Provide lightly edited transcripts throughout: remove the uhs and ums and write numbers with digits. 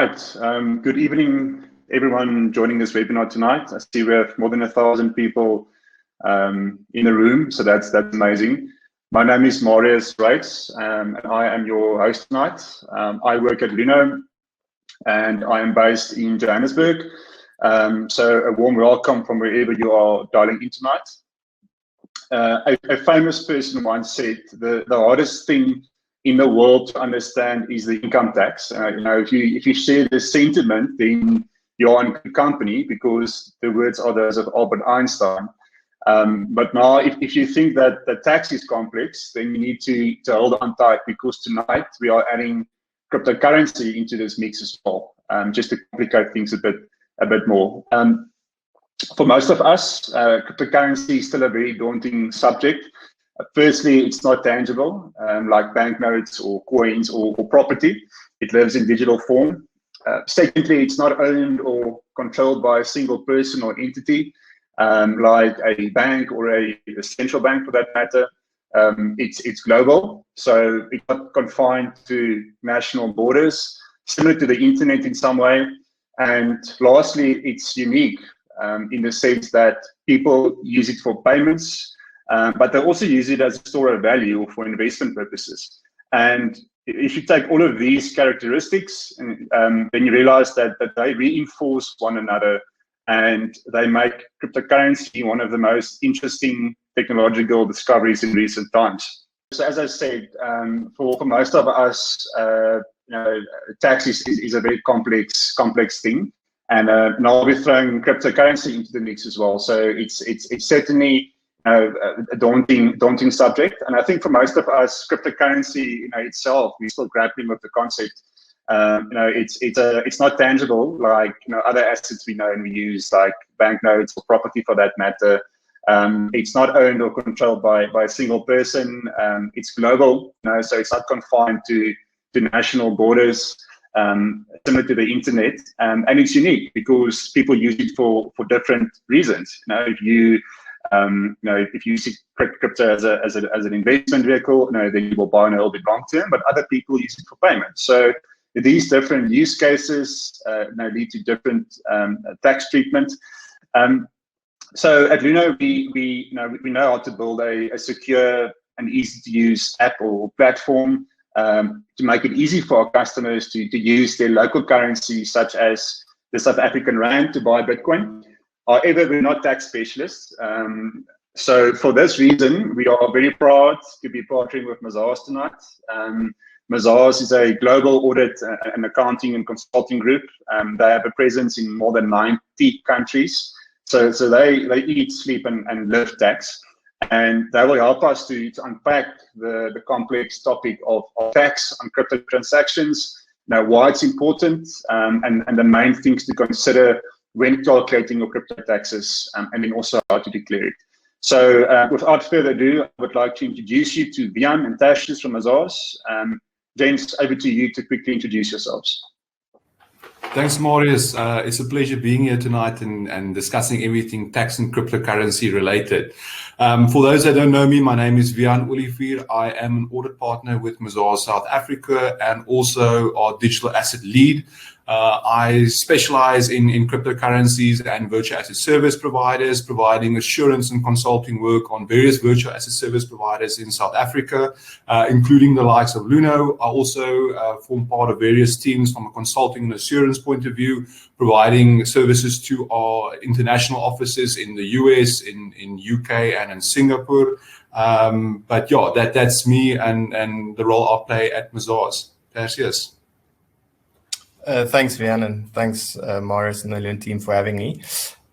right. Good evening, everyone joining this webinar tonight. I see we have more than 1,000 people in the room, so that's amazing. My name is Marius Reitz, and I am your host tonight. I work at Luno, and I am based in Johannesburg. So a warm welcome from wherever you are dialing in tonight. A famous person once said, the hardest thing in the world to understand is the income tax. If you share this sentiment, then you're in good company, because the words are those of Albert Einstein. But now, if you think that the tax is complex, then you need to hold on tight, because tonight we are adding cryptocurrency into this mix as well, just to complicate things a bit more. For most of us, cryptocurrency is still a very daunting subject. Firstly, it's not tangible, like banknotes or coins or property. It lives in digital form. Secondly, it's not owned or controlled by a single person or entity, like a bank or a central bank for that matter. It's global, so it's not confined to national borders, similar to the internet in some way. And lastly, it's unique in the sense that people use it for payments, but they also use it as a store of value or for investment purposes. And if you take all of these characteristics, then you realize that they reinforce one another, and they make cryptocurrency one of the most interesting technological discoveries in recent times. So as I said, for most of us, tax is a very complex thing. And now we're throwing cryptocurrency into the mix as well. So it's certainly a daunting subject. And I think for most of us, cryptocurrency itself, we're still grappling with the concept. It's not tangible like other assets we know and we use, like banknotes or property for that matter. It's not owned or controlled by a single person. It's global, so it's not confined to national borders. Similar to the internet, and it's unique because people use it for different reasons. If you see crypto as an investment vehicle, then you will buy in a little bit long term. But other people use it for payment. So these different use cases lead to different tax treatment. So at Luno, we know how to build a secure and easy to use app or platform to make it easy for our customers to use their local currency, such as the South African rand, to buy Bitcoin. However, we're not tax specialists. So for this reason, we are very proud to be partnering with Mazars tonight. Mazars is a global audit and accounting and consulting group. They have a presence in more than 90 countries. So they eat, sleep, and live tax. And they will help us to unpack the complex topic of tax on crypto transactions, why it's important, and the main things to consider when calculating your crypto taxes, and then also how to declare it. So without further ado, I would like to introduce you to Wiehann and Tertius from Mazars. James, over to you to quickly introduce yourselves. Thanks, Marius. It's a pleasure being here tonight and discussing everything tax and cryptocurrency related. For those that don't know me, my name is Wiehann Olivier. I am an audit partner with Mazars South Africa and also our digital asset lead. I specialize in cryptocurrencies and virtual asset service providers, providing assurance and consulting work on various virtual asset service providers in South Africa, including the likes of Luno. I also form part of various teams from a consulting and assurance point of view, providing services to our international offices in the US, in UK, and in Singapore. But yeah, that's me and the role I play at Mazars. Tertius. Thanks, Wiehann, and thanks, Marius and the Luno team for having me.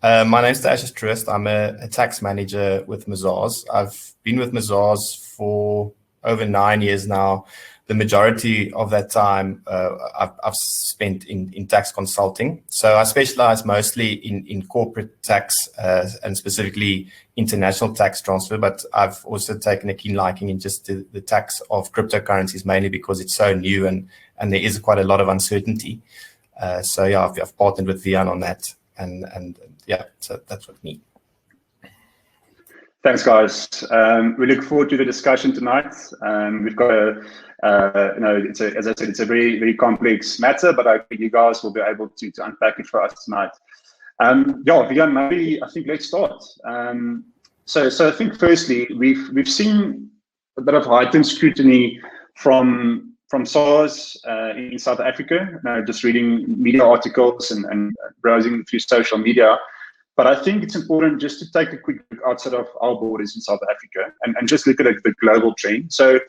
My name is Tertius Troost. I'm a tax manager with Mazars. I've been with Mazars for over 9 years now. The majority of that time I've spent in tax consulting. So I specialize mostly in corporate tax and specifically international tax transfer, but I've also taken a keen liking in just the tax of cryptocurrencies, mainly because it's so new and there is quite a lot of uncertainty. So yeah, I've partnered with Wiehann on that, and yeah, so that's what me. Thanks, guys. We look forward to the discussion tonight. We've got as I said, it's a very, very complex matter, but I think you guys will be able to unpack it for us tonight. Wiehann, maybe I think let's start. So I think firstly, we've seen a bit of heightened scrutiny from SARS in South Africa. Just reading media articles and browsing through social media. But I think it's important just to take a quick look outside of our borders in South Africa and just look at the global trend. So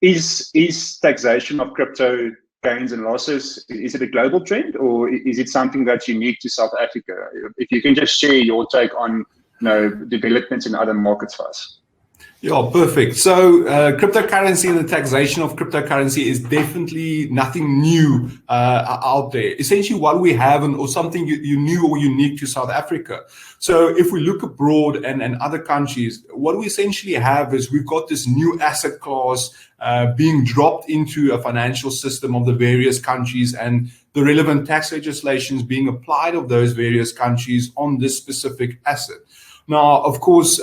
is taxation of crypto gains and losses, is it a global trend, or is it something that's unique to South Africa? If you can just share your take on developments in other markets for us. Yeah, perfect. So cryptocurrency and the taxation of cryptocurrency is definitely nothing new out there. Essentially what we have or something new or unique to South Africa. So if we look abroad and other countries, what we essentially have is we've got this new asset class being dropped into a financial system of the various countries and the relevant tax legislations being applied of those various countries on this specific asset. Now, of course,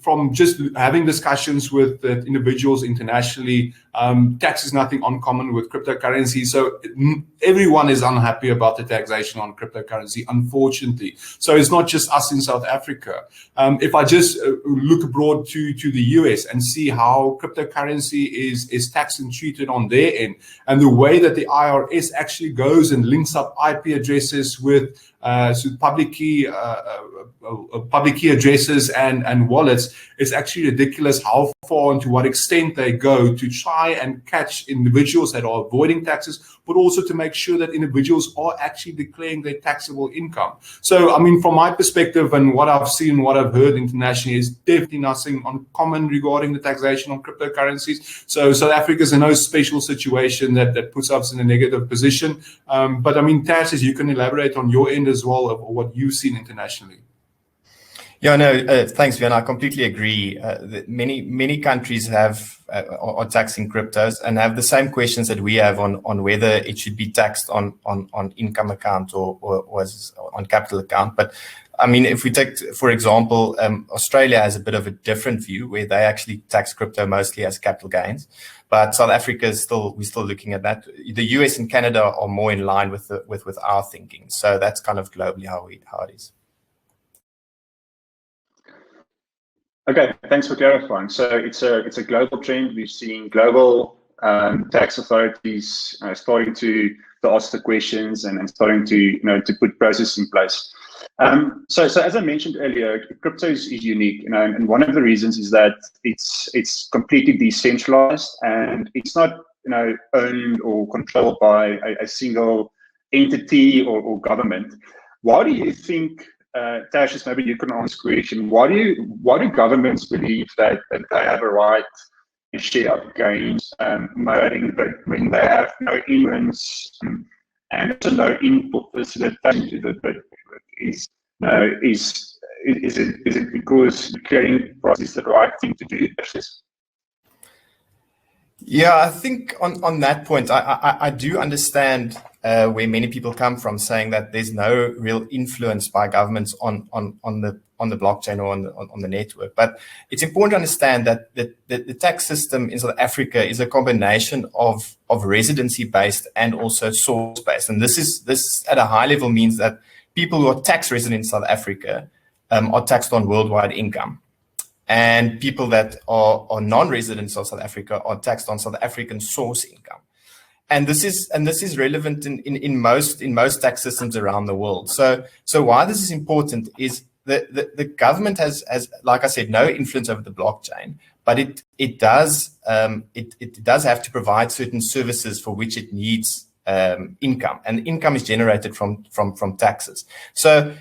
from just having discussions with individuals internationally, tax is nothing uncommon with cryptocurrency. So everyone is unhappy about the taxation on cryptocurrency, unfortunately. So it's not just us in South Africa. If I just look abroad to the US and see how cryptocurrency is taxed and treated on their end, and the way that the IRS actually goes and links up IP addresses with public key addresses and wallets, it's actually ridiculous how far and to what extent they go to try and catch individuals that are avoiding taxes, but also to make sure that individuals are actually declaring their taxable income. So, I mean, from my perspective and what I've seen, what I've heard internationally is definitely nothing uncommon regarding the taxation on cryptocurrencies. So South Africa is in no special situation that puts us in a negative position. But I mean, Tertius, you can elaborate on your end as well of what you've seen internationally. Yeah, no, thanks, Wiehann. I completely agree. That many countries are taxing cryptos and have the same questions that we have on whether it should be taxed on income account or on capital account. But I mean, if we take, for example, Australia has a bit of a different view where they actually tax crypto mostly as capital gains. But South Africa we're still looking at that. The US and Canada are more in line with our thinking. So that's kind of globally how it is. Okay, thanks for clarifying. So it's a global trend. We've seen global tax authorities starting to ask the questions and starting to put processes in place. So as I mentioned earlier, crypto is unique, and one of the reasons is that it's completely decentralized and it's not owned or controlled by a single entity or government. Why do you think? Tertius, maybe you can answer the question. Why do governments believe that they have a right to share of gains, when they have no influence and also no input facilitation to the bid? Is it because the clearing process is the right thing to do? Yeah, I think on that point, I do understand where many people come from, saying that there's no real influence by governments on the blockchain or on the network. But it's important to understand that the tax system in South Africa is a combination of residency-based and also source-based. And this at a high level means that people who are tax resident in South Africa are taxed on worldwide income. And people that are non-residents of South Africa are taxed on South African source income. And this is relevant in most tax systems around the world. So why this is important is that the government has, like I said, no influence over the blockchain, but it does have to provide certain services for which it needs income, and income is generated from taxes. So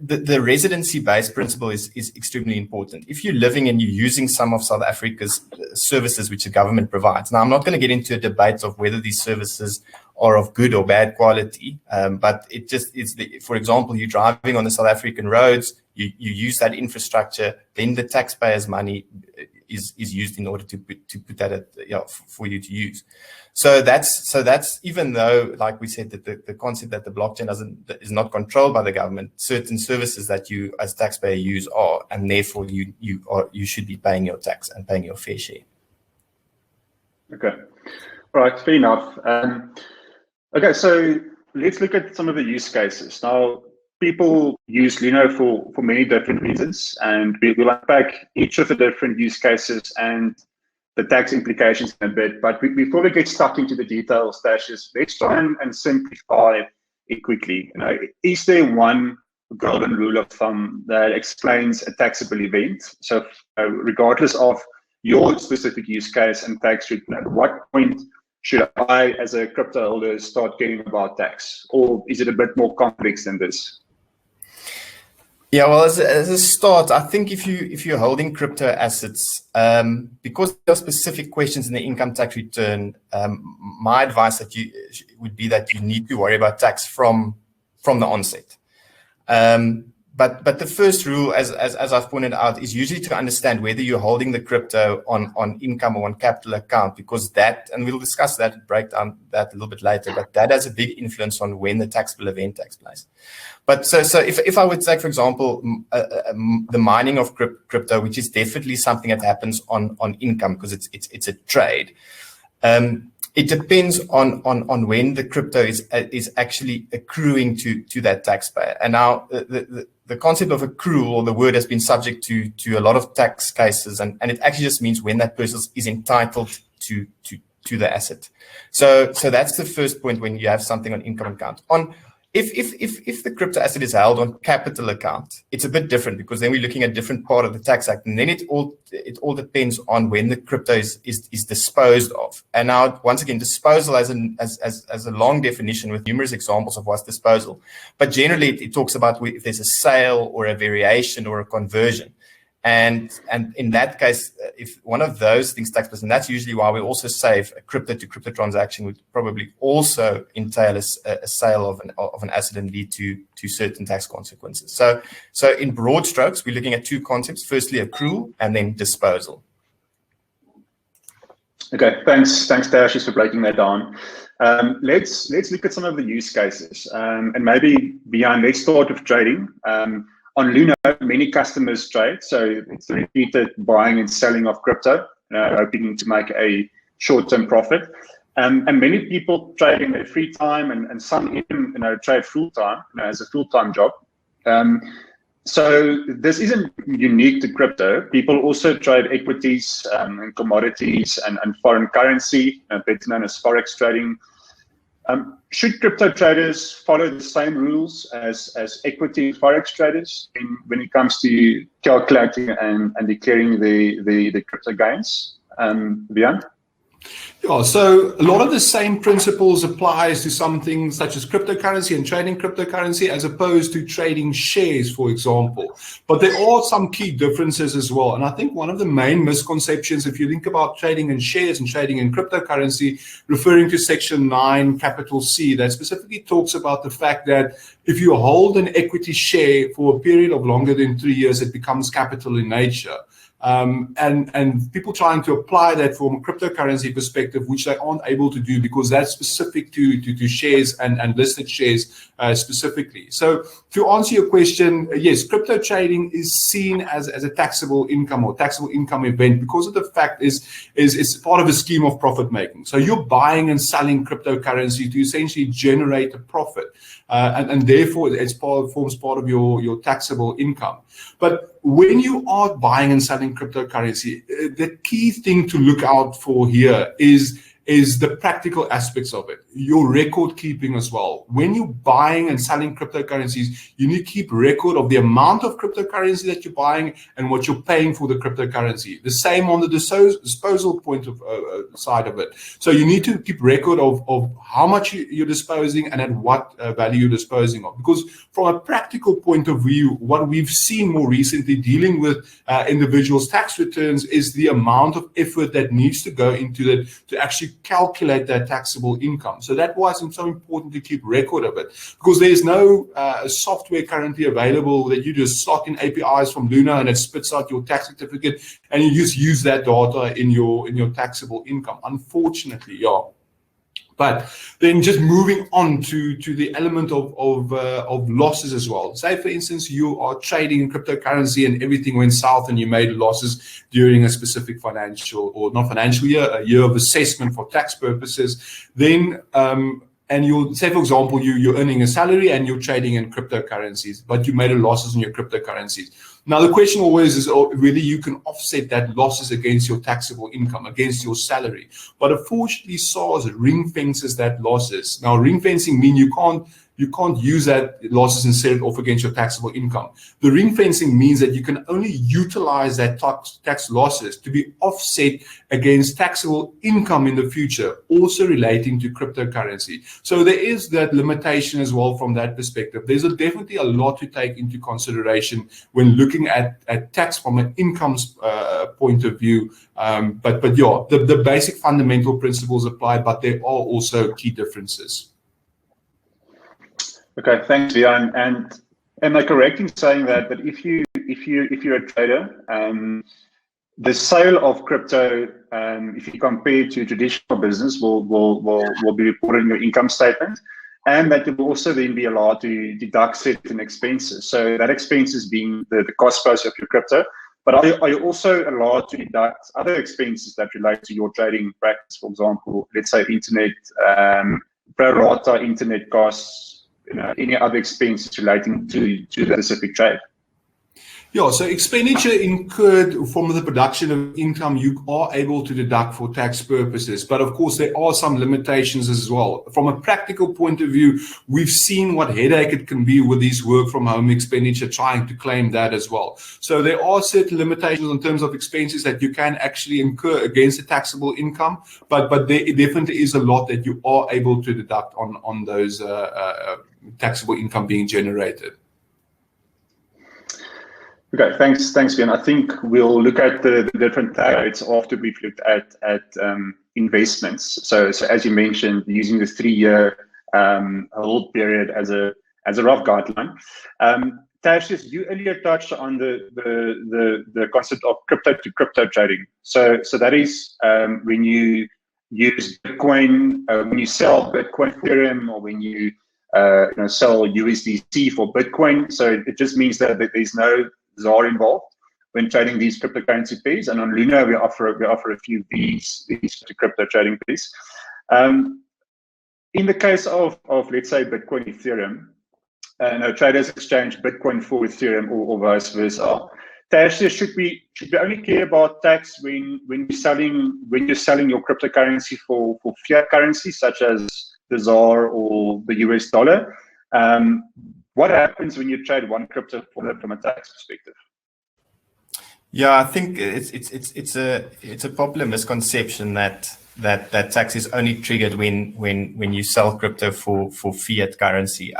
the residency-based principle is extremely important. If you're living and you're using some of South Africa's services which the government provides. Now, I'm not going to get into a debate of whether these services are of good or bad quality, but it just is. For example, you're driving on the South African roads, you use that infrastructure, then the taxpayers' money is used in order to put that for you to use. So that's even though, like we said, that the concept that the blockchain is not controlled by the government, certain services that you as taxpayer use are, and therefore you should be paying your tax and paying your fair share. Okay, all right, fair enough. Okay, so let's look at some of the use cases. Now, people use Luno for many different reasons, and we'll unpack each of the different use cases and the tax implications in a bit. But before we get stuck into the details, Tertius, let's try and simplify it quickly. Is there one golden rule of thumb that explains a taxable event? So regardless of your specific use case and tax treatment, at what point should I, as a crypto holder, start caring about tax? Or is it a bit more complex than this? Yeah, well, as a start, I think if you're holding crypto assets, because there are specific questions in the income tax return, my advice would be that you need to worry about tax from the onset. But the first rule, as I've pointed out, is usually to understand whether you're holding the crypto on income or on capital account, because that, and we'll discuss that, break down that a little bit later, but that has a big influence on when the taxable event takes place. But so if I would take, for example, the mining of crypto, which is definitely something that happens on income because it's a trade. It depends on when the crypto is actually accruing to that taxpayer. And now the concept of accrual, or the word, has been subject to a lot of tax cases, and it actually just means when that person is entitled to the asset. So that's the first point when you have something on income account. If the crypto asset is held on capital account, it's a bit different, because then we're looking at a different part of the tax act, and then it all depends on when the crypto is disposed of. And now, once again, disposal as a long definition with numerous examples of what's disposal, but generally it talks about if there's a sale or a variation or a conversion. And in that case, if one of those things takes place, and that's usually why we also say a crypto to crypto transaction would probably also entail a sale of an asset and lead to certain tax consequences. So in broad strokes, we're looking at two concepts: firstly, accrual, and then disposal. Okay, thanks, Tertius, for breaking that down. Let's look at some of the use cases, and maybe Wiehann, let's start with trading. On Luno, many customers trade, so it's the repeated buying and selling of crypto, hoping to make a short-term profit. And many people trade in their free time, and some even trade full-time, as a full-time job. So this isn't unique to crypto. People also trade equities and commodities and foreign currency, better known as forex trading. Should crypto traders follow the same rules as equity forex traders when it comes to calculating and declaring the crypto gains? Wiehann? Yeah, so a lot of the same principles applies to some things such as cryptocurrency and trading cryptocurrency, as opposed to trading shares, for example. But there are some key differences as well. And I think one of the main misconceptions, if you think about trading in shares and trading in cryptocurrency, referring to Section 9, capital C, that specifically talks about the fact that if you hold an equity share for a period of longer than 3 years, it becomes capital in nature. And people trying to apply that from a cryptocurrency perspective, which they aren't able to do because that's specific to shares and listed shares specifically. So to answer your question, yes, crypto trading is seen as a taxable income or taxable income event because of the fact it's part of a scheme of profit making. So you're buying and selling cryptocurrency to essentially generate a profit. And therefore it forms part of your taxable income. But when you are buying and selling cryptocurrency, the key thing to look out for here is the practical aspects of it, your record keeping as well. When you're buying and selling cryptocurrencies, you need to keep record of the amount of cryptocurrency that you're buying and what you're paying for the cryptocurrency. The same on the disposal point of side of it. So you need to keep record of how much you're disposing and at what value you're disposing of. Because from a practical point of view, what we've seen more recently dealing with individuals' tax returns is the amount of effort that needs to go into it to actually calculate that taxable income. So that's why it's so important to keep record of it, because there's no software currently available that you just slot in APIs from Luno and it spits out your tax certificate and you just use that data in your taxable income. Unfortunately, yeah. But then just moving on to the element of losses as well. Say, for instance, you are trading in cryptocurrency and everything went south and you made losses during a specific financial, or not financial year, a year of assessment for tax purposes. Then, and you'll say, for example, you're earning a salary and you're trading in cryptocurrencies, but you made losses in your cryptocurrencies. Now, the question always is whether you can offset that losses against your taxable income, against your salary. But unfortunately, SARS ring fences that losses. Now, ring fencing means you can't use that losses and set it off against your taxable income. The ring fencing means that you can only utilize that tax losses to be offset against taxable income in the future, also relating to cryptocurrency. So there is that limitation as well from that perspective. There's definitely a lot to take into consideration when looking at tax from an income point of view. But yeah, the basic fundamental principles apply, but there are also key differences. Okay, thanks, Wiehann. And am I correct in saying that if you're a trader, the sale of crypto, if you compare to traditional business, will be reported in your income statement, and that you will also then be allowed to deduct certain expenses. So that expenses being the cost price of your crypto, but are you also allowed to deduct other expenses that relate to your trading practice? For example, let's say internet, pro rata internet costs, any other expenses relating to the specific trade? Yeah, so expenditure incurred from the production of income, you are able to deduct for tax purposes. But of course, there are some limitations as well. From a practical point of view, we've seen what headache it can be with these work from home expenditure, trying to claim that as well. So there are certain limitations in terms of expenses that you can actually incur against the taxable income. But there definitely is a lot that you are able to deduct on those taxable income being generated. Okay, thanks, Wiehann. I think we'll look at the different tax rates after we've looked at investments. So as you mentioned, using the 3-year hold period as a rough guideline. Tertius, you earlier touched on the concept of crypto to crypto trading. So that is when you use Bitcoin, when you sell Bitcoin for Ethereum, or when you sell USDC for Bitcoin. So it just means that there's no ZAR involved when trading these cryptocurrency pairs. And on Luno, we offer a few these to crypto trading pairs. In the case of let's say Bitcoin Ethereum, traders exchange Bitcoin for Ethereum or vice versa. Tertius, should we only care about tax when you're selling your cryptocurrency for fiat currency such as the ZAR or the US dollar? What happens when you trade one crypto from a tax perspective? Yeah, I think it's a popular misconception that tax is only triggered when you sell crypto for fiat currency.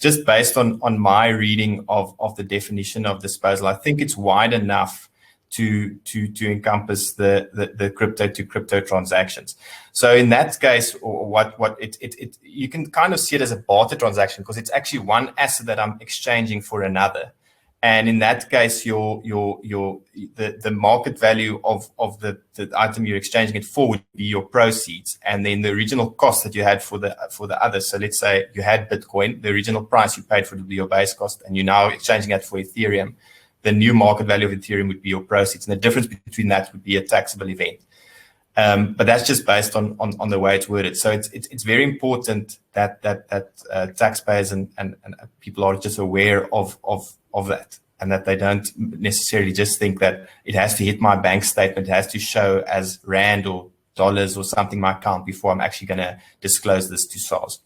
Just based on my reading of the definition of disposal, I think it's wide enough to encompass the crypto to crypto transactions. So in that case, you can kind of see it as a barter transaction, because it's actually one asset that I'm exchanging for another. And in that case, the market value of the item you're exchanging it for would be your proceeds, and then the original cost that you had for the other. So let's say you had Bitcoin, the original price you paid for it would be your base cost, and you're now exchanging that for Ethereum. The new market value of Ethereum would be your proceeds, and the difference between that would be a taxable event. But that's just based on the way it's worded. So it's very important that taxpayers and people are just aware of that, and that they don't necessarily just think that it has to hit my bank statement, it has to show as rand or dollars or something my account before I'm actually going to disclose this to SARS.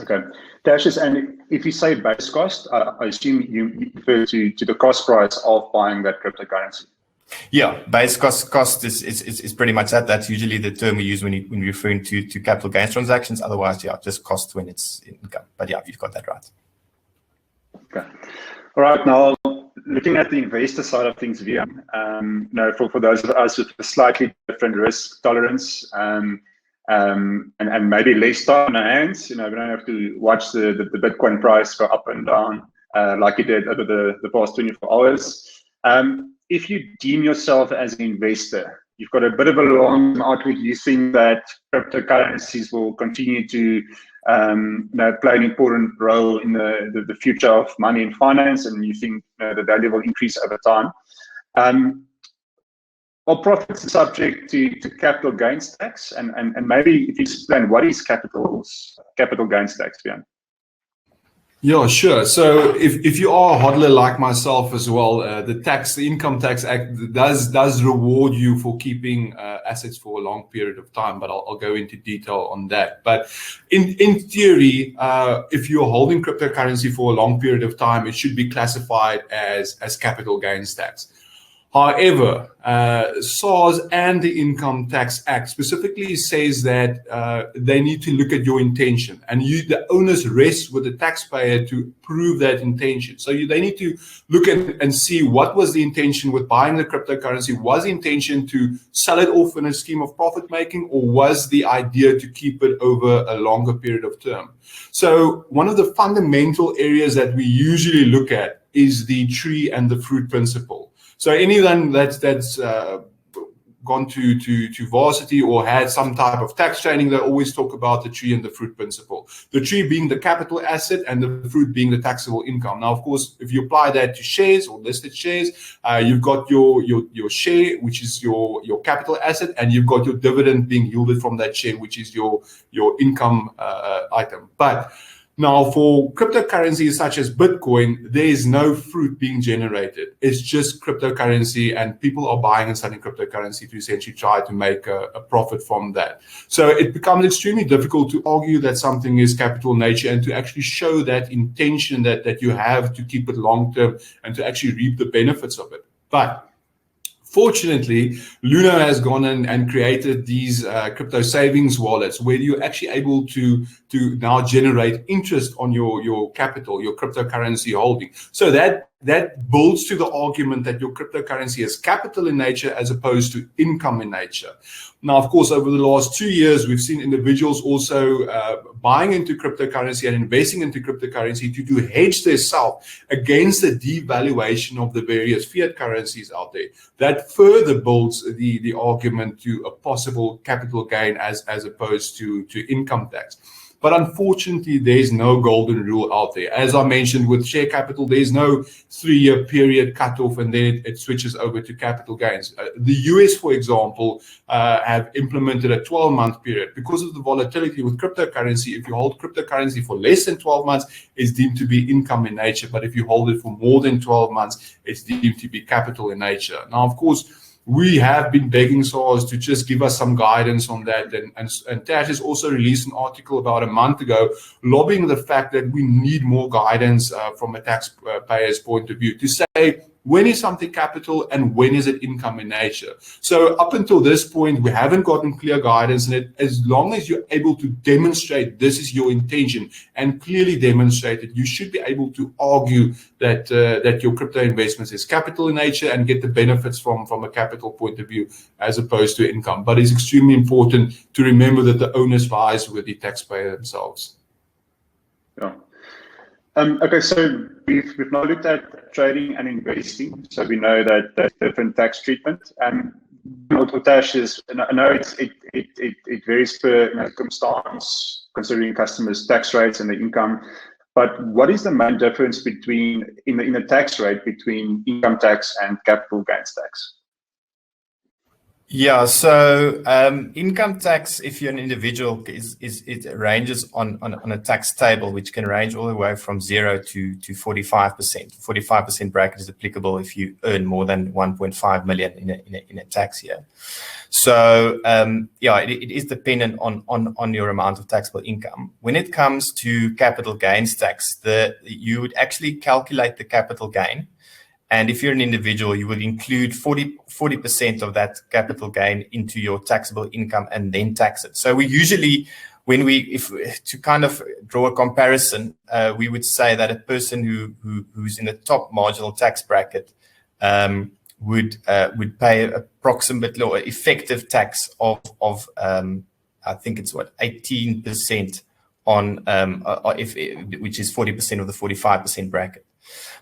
Okay, Tertius, and if you say base cost, I assume you refer to the cost price of buying that cryptocurrency. Yeah, base cost is pretty much that. That's usually the term we use when we're referring to capital gains transactions. Otherwise, yeah, just cost when it's income. But yeah, you've got that right. Okay. All right. Now looking at the investor side of things, Wiehann, for those of us with a slightly different risk tolerance, and maybe less time on our hands, we don't have to watch the Bitcoin price go up and down like it did over the past 24 hours. If you deem yourself as an investor, you've got a bit of a long outlook. You think that cryptocurrencies will continue to play an important role in the future of money and finance, and you think the value will increase over time. Are profits subject to capital gains tax? And maybe if you explain what is capital gains tax, Wiehann? Yeah, sure. So if you are a hodler like myself as well, the Income Tax Act does reward you for keeping assets for a long period of time, but I'll go into detail on that. But in theory, if you're holding cryptocurrency for a long period of time, it should be classified as capital gains tax. However, SARS and the Income Tax Act specifically says that they need to look at your intention, and the onus rests with the taxpayer to prove that intention. So they need to look at and see what was the intention with buying the cryptocurrency. Was the intention to sell it off in a scheme of profit making, or was the idea to keep it over a longer period of term? So one of the fundamental areas that we usually look at is the tree and the fruit principle. So anyone that's gone to varsity or had some type of tax training, they always talk about the tree and the fruit principle. The tree being the capital asset and the fruit being the taxable income. Now, of course, if you apply that to shares or listed shares, you've got your share, which is your capital asset, and you've got your dividend being yielded from that share, which is your income item. But now, for cryptocurrencies such as Bitcoin, there is no fruit being generated. It's just cryptocurrency, and people are buying and selling cryptocurrency to essentially try to make a profit from that. So it becomes extremely difficult to argue that something is capital nature and to actually show that intention that you have to keep it long term and to actually reap the benefits of it. But fortunately, Luno has gone in and created these crypto savings wallets where you're actually able to now generate interest on your capital, your cryptocurrency holding. So that builds to the argument that your cryptocurrency is capital in nature as opposed to income in nature. Now, of course, over the last 2 years, we've seen individuals also buying into cryptocurrency and investing into cryptocurrency to hedge themselves against the devaluation of the various fiat currencies out there. That further builds the argument to a possible capital gain as opposed to income tax. But unfortunately, there's no golden rule out there. As I mentioned, with share capital, there's no 3-year period cutoff, and then it switches over to capital gains. The US, for example, have implemented a 12-month period. Because of the volatility with cryptocurrency, if you hold cryptocurrency for less than 12 months, it's deemed to be income in nature. But if you hold it for more than 12 months, it's deemed to be capital in nature. Now, of course, we have been begging SARS to just give us some guidance on that. And Tash has also released an article about a month ago lobbying the fact that we need more guidance from a taxpayer's point of view to say, when is something capital and when is it income in nature? So up until this point, we haven't gotten clear guidance. And as long as you're able to demonstrate this is your intention and clearly demonstrate it, you should be able to argue that your crypto investments is capital in nature and get the benefits from a capital point of view as opposed to income. But it's extremely important to remember that the onus lies with the taxpayer themselves. Yeah. Okay, so we've now looked at trading and investing, so we know that there's different tax treatment. Tash is, I know it varies per circumstance, considering customers' tax rates and the income. But what is the main difference between in the tax rate between income tax and capital gains tax? Yeah, so income tax, if you're an individual, it ranges on a tax table, which can range all the way from 0 to 45%. 45% bracket is applicable if you earn more than 1.5 million in a tax year. So yeah, it is dependent on your amount of taxable income. When it comes to capital gains tax, you would actually calculate the capital gain. And if you're an individual, you would include 40% of that capital gain into your taxable income and then tax it. So we usually to kind of draw a comparison, we would say that a person who's in the top marginal tax bracket would pay approximately or effective tax of I think it's 18% on which is 40% of the 45% bracket.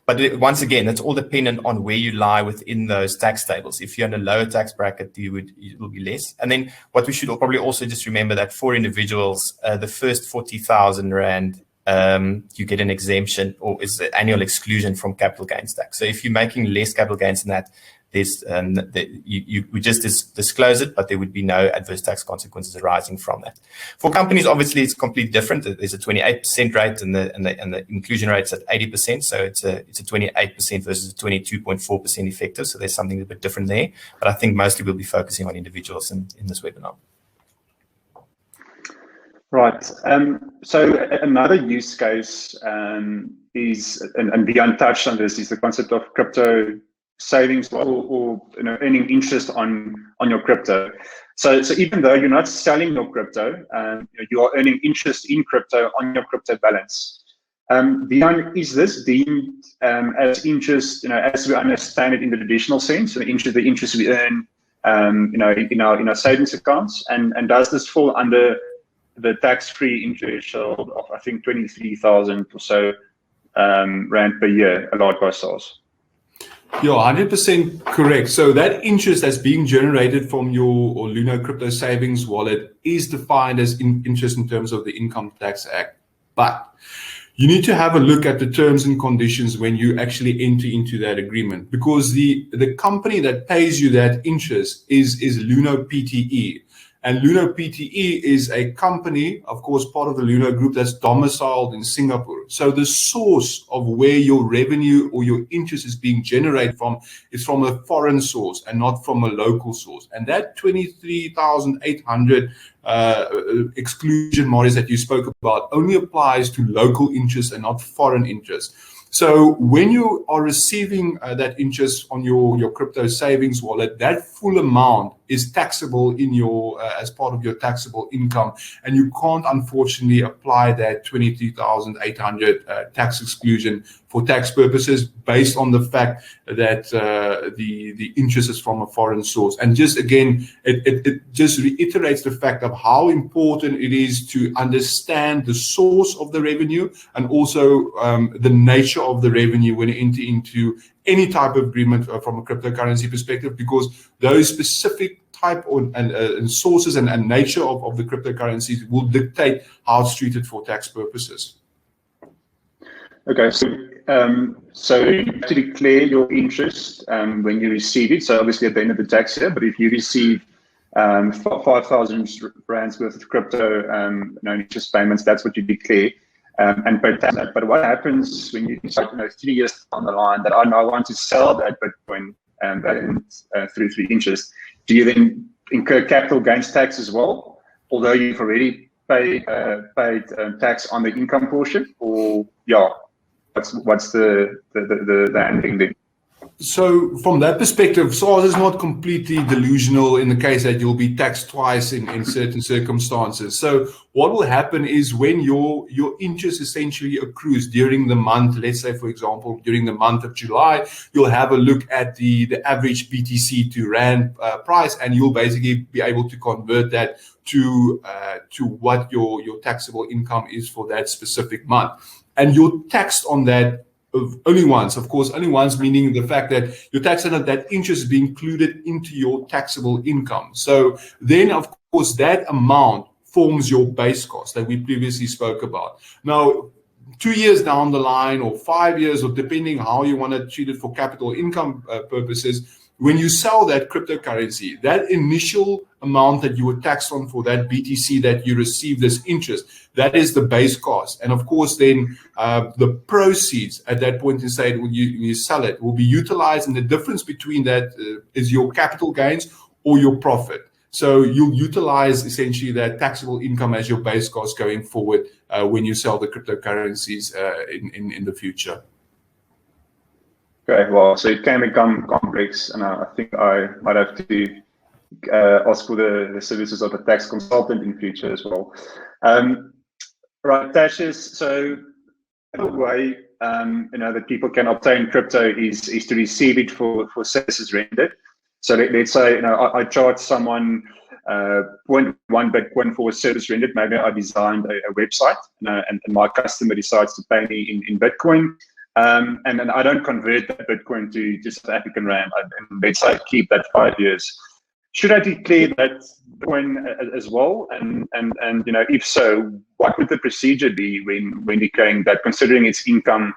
But once again, that's all dependent on where you lie within those tax tables. If you're in a lower tax bracket, it will be less. And then what we should probably also just remember that for individuals, the first 40,000 Rand, you get an exemption or is the annual exclusion from capital gains tax. So if you're making less capital gains than that, there's we just disclose it, but there would be no adverse tax consequences arising from that. For companies, obviously, it's completely different. There's a 28% rate, and the inclusion rate's at 80%. So it's a 28% versus a 22.4% effective. So there's something a bit different there. But I think mostly we'll be focusing on individuals in this webinar. Right. So another use case is, and Wiehann touched on this, is the concept of crypto savings or earning interest on your crypto. So even though you're not selling your crypto, you are earning interest in crypto on your crypto balance. Wiehann, is this deemed as interest, as we understand it in the traditional sense, so the interest we earn, in our savings accounts, and does this fall under the tax-free interest threshold of I think 23,000 or so Rand per year allowed by SARS? Yeah, 100% correct. So that interest that's being generated from your Luno crypto savings wallet is defined as interest in terms of the Income Tax Act. But you need to have a look at the terms and conditions when you actually enter into that agreement, because the company that pays you that interest is Luno Pte. And Luno Pte is a company, of course, part of the Luno group that's domiciled in Singapore. So the source of where your revenue or your interest is being generated from is from a foreign source and not from a local source. And that 23,800 exclusion, Marius, that you spoke about only applies to local interest and not foreign interest. So when you are receiving that interest on your crypto savings wallet, that full amount is taxable in your as part of your taxable income, and you can't unfortunately apply that 23,800 tax exclusion for tax purposes based on the fact that the interest is from a foreign source. And just again, it just reiterates the fact of how important it is to understand the source of the revenue and also the nature of the revenue when you enter into any type of agreement from a cryptocurrency perspective, because those specific type and sources and nature of the cryptocurrencies will dictate how it's treated for tax purposes. Okay, so you have to declare your interest when you receive it. So obviously at the end of the tax year, but if you receive 5,000 Rands worth of crypto interest payments, that's what you declare and pay tax. But what happens when you decide, 3 years down the line that I want to sell that Bitcoin through interest? Do you then incur capital gains tax as well, although you've already paid tax on the income portion? Or what's the handling there? So from that perspective, SARS is not completely delusional in the case that you'll be taxed twice in certain circumstances. So what will happen is when your interest essentially accrues during the month, let's say, for example, during the month of July, you'll have a look at the average BTC to Rand price, and you'll basically be able to convert that to what your taxable income is for that specific month. And you're taxed on that only once, of course, only once, meaning the fact that your tax on that interest is being included into your taxable income. So then, of course, that amount forms your base cost that we previously spoke about. Now, 2 years down the line or 5 years, or depending how you want to treat it for capital income purposes, when you sell that cryptocurrency, that initial amount that you were taxed on for that BTC that you received as interest, that is the base cost. And of course, then the proceeds at that point in time when you sell it will be utilized, and the difference between that is your capital gains or your profit. So you'll utilize essentially that taxable income as your base cost going forward when you sell the cryptocurrencies in the future. Okay, well, so it can become complex, and I think I might have to ask for the services of a tax consultant in future as well. Right, Tertius. So the way that people can obtain crypto is to receive it for services rendered. So let's say I charge someone 0.1 Bitcoin for a service rendered. Maybe I designed a website and my customer decides to pay me in Bitcoin. And then I don't convert that Bitcoin to South African Rand. And let's say I keep that 5 years. Should I declare that Bitcoin as well? And if so, what would the procedure be when declaring that, considering it's income,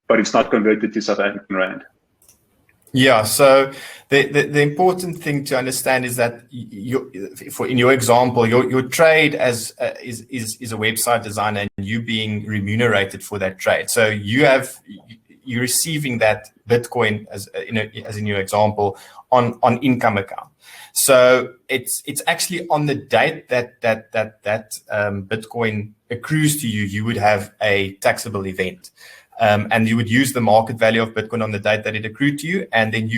but it's not converted to South African Rand? Yeah, so the important thing to understand is that in your example, your trade is a website designer, and you being remunerated for that trade. So you're receiving that Bitcoin as in your example on income account. So it's actually on the date that Bitcoin accrues to you, you would have a taxable event. And you would use the market value of Bitcoin on the date that it accrued to you, and then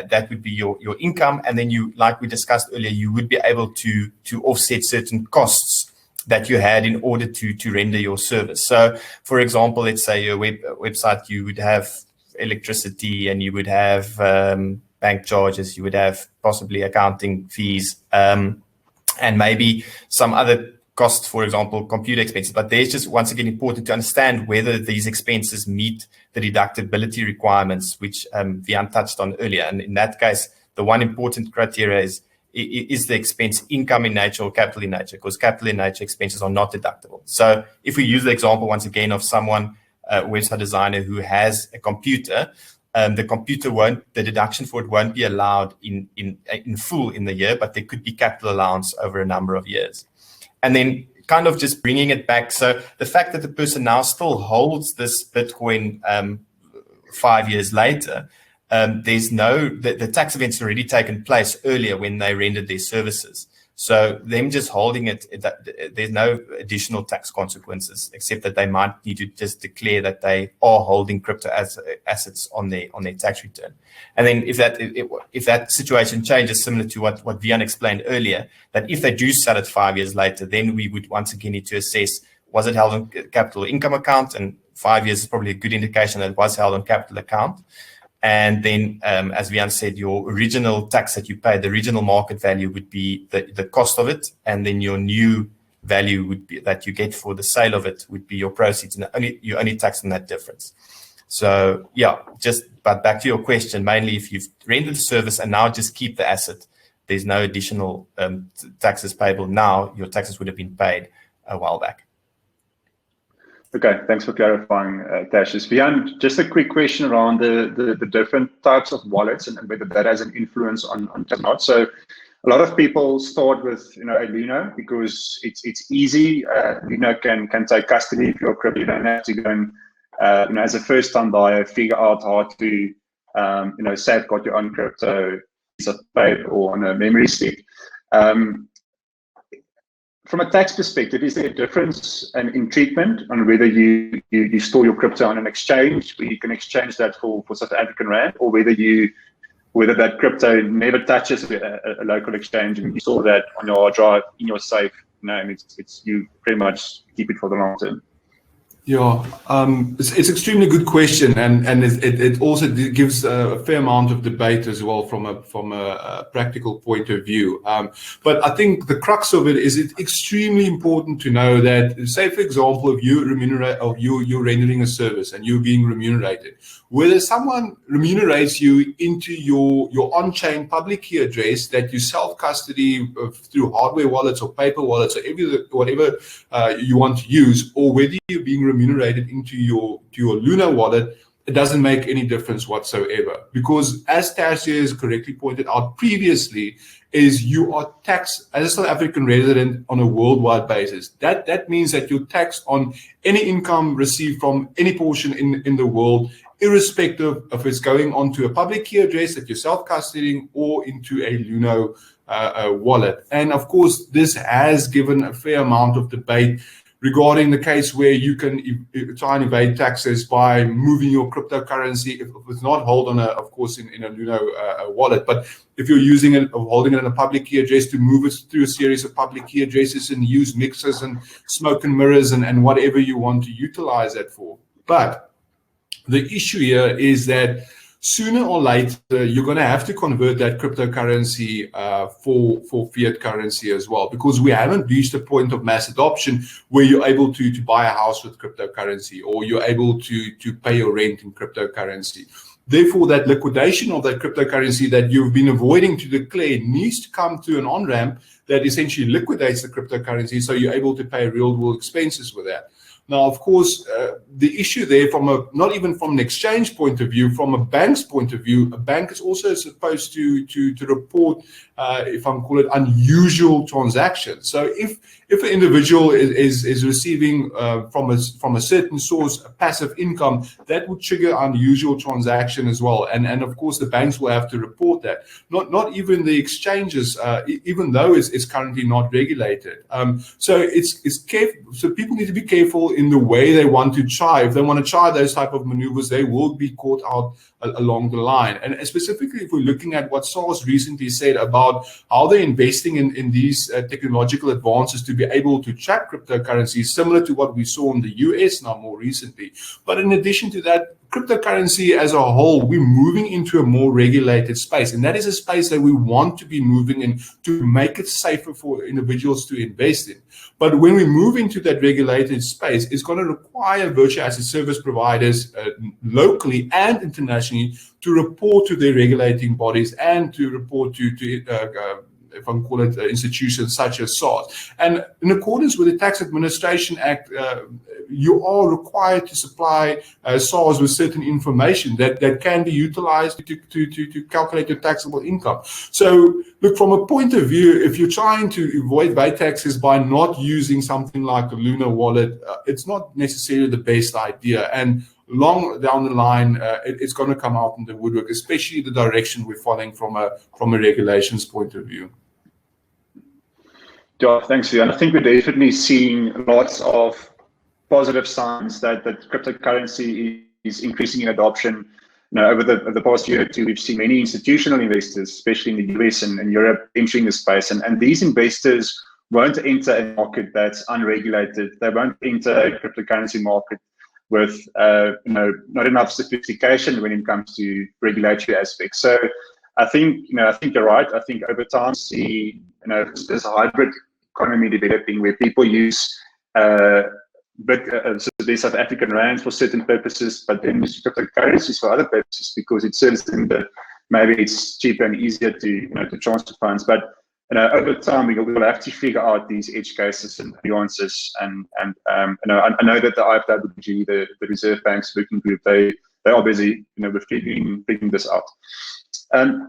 that would be your income. And then you, like we discussed earlier, you would be able to offset certain costs that you had in order to render your service. So, for example, let's say your website, you would have electricity, and you would have bank charges, you would have possibly accounting fees, and maybe some other costs, for example, computer expenses. But there's just, once again, important to understand whether these expenses meet the deductibility requirements, which Wiehann touched on earlier. And in that case, the one important criteria is the expense income in nature or capital in nature? Because capital in nature expenses are not deductible. So if we use the example once again of someone, a website designer who has a computer, the deduction for it won't be allowed in full in the year, but there could be capital allowance over a number of years. And then kind of just bringing it back. So the fact that the person now still holds this Bitcoin 5 years later, the tax event's already taken place earlier when they rendered their services. So them just holding it, there's no additional tax consequences, except that they might need to just declare that they are holding crypto assets on their tax return. And then if that situation changes, similar to what Wiehann explained earlier, that if they do sell it 5 years later, then we would once again need to assess, was it held on capital or income account? And 5 years is probably a good indication that it was held on capital account. And then, as Wiehann said, your original tax that you paid, the original market value would be the cost of it, and then your new value would be that you get for the sale of it would be your proceeds, and you only tax on that difference. So yeah, but back to your question, mainly if you've rendered the service and now just keep the asset, there's no additional taxes payable now. Your taxes would have been paid a while back. Okay, thanks for clarifying, Tertius. Wiehann, just a quick question around the different types of wallets and whether that has an influence on tax or not. So a lot of people start with a Luno because it's easy. Luno can take custody of your crypto. You don't have to go and as a first-time buyer figure out how to safeguard your own crypto piece of paper or on a memory stick. From a tax perspective, is there a difference in treatment on whether you store your crypto on an exchange where you can exchange that for South African Rand, or whether that crypto never touches a local exchange and you store that on your hard drive in your safe, and it's you pretty much keep it for the long term? Yeah, it's extremely good question, and it also gives a fair amount of debate as well from a practical point of view. But I think the crux of it is it's extremely important to know that, say for example, if you're rendering a service and you're being remunerated, whether someone remunerates you into your on-chain public key address that you self-custody through hardware wallets or paper wallets or whatever you want to use, or whether you're being remunerated into your Luno wallet, it doesn't make any difference whatsoever. Because as Tertius correctly pointed out previously, is you are taxed as a South African resident on a worldwide basis. That means that you're taxed on any income received from any portion in the world, irrespective of it's going onto a public key address that you're self-custodying or into a Luno wallet. And of course, this has given a fair amount of debate regarding the case where you can try and evade taxes by moving your cryptocurrency, if it's not held on of course, in a Luno wallet, but if you're using it or holding it in a public key address, to move it through a series of public key addresses and use mixers and smoke and mirrors and whatever you want to utilize that for. But the issue here is that sooner or later, you're going to have to convert that cryptocurrency for fiat currency as well, because we haven't reached a point of mass adoption where you're able to buy a house with cryptocurrency, or you're able to pay your rent in cryptocurrency. Therefore, that liquidation of that cryptocurrency that you've been avoiding to declare needs to come to an on-ramp that essentially liquidates the cryptocurrency, so you're able to pay real-world expenses with that. Now, of course, the issue there, not even from an exchange point of view, from a bank's point of view, a bank is also supposed to report, if I'm call it, unusual transactions. So if an individual is receiving from a certain source a passive income, that would trigger unusual transaction as well. And of course, the banks will have to report that. Not even the exchanges, even though it's currently not regulated. So it's careful. So people need to be careful in the way they want to try. If they want to try those type of maneuvers, they will be caught out along the line. And specifically, if we're looking at what SARS recently said about how they're investing in these technological advances to be able to track cryptocurrencies, similar to what we saw in the US now more recently. But in addition to that, cryptocurrency as a whole, we're moving into a more regulated space. And that is a space that we want to be moving in to make it safer for individuals to invest in. But when we move into that regulated space, it's going to require virtual asset service providers locally and internationally to report to their regulating bodies and to report to if I call it, institutions such as SARS. And in accordance with the Tax Administration Act, you are required to supply SARS with certain information that can be utilized to calculate your taxable income. So, look, from a point of view, if you're trying to avoid VAT taxes by not using something like a Luno wallet, it's not necessarily the best idea. And long down the line, it's going to come out in the woodwork, especially the direction we're following from a regulations point of view. Yeah, thanks, Wiehann. I think we're definitely seeing lots of positive signs that cryptocurrency is increasing in adoption. Over the past year or two, we've seen many institutional investors, especially in the US and Europe, entering the space. And these investors won't enter a market that's unregulated. They won't enter a cryptocurrency market with not enough sophistication when it comes to regulatory aspects. So I think you're right. I think over time, see this hybrid economy developing where people use so there's South African rands for certain purposes, but then use cryptocurrencies for other purposes because it serves them that maybe it's cheaper and easier to transfer funds. But over time, we will have to figure out these edge cases and nuances. And I know that the IFWG, the Reserve Bank's working group, they are busy with figuring this out.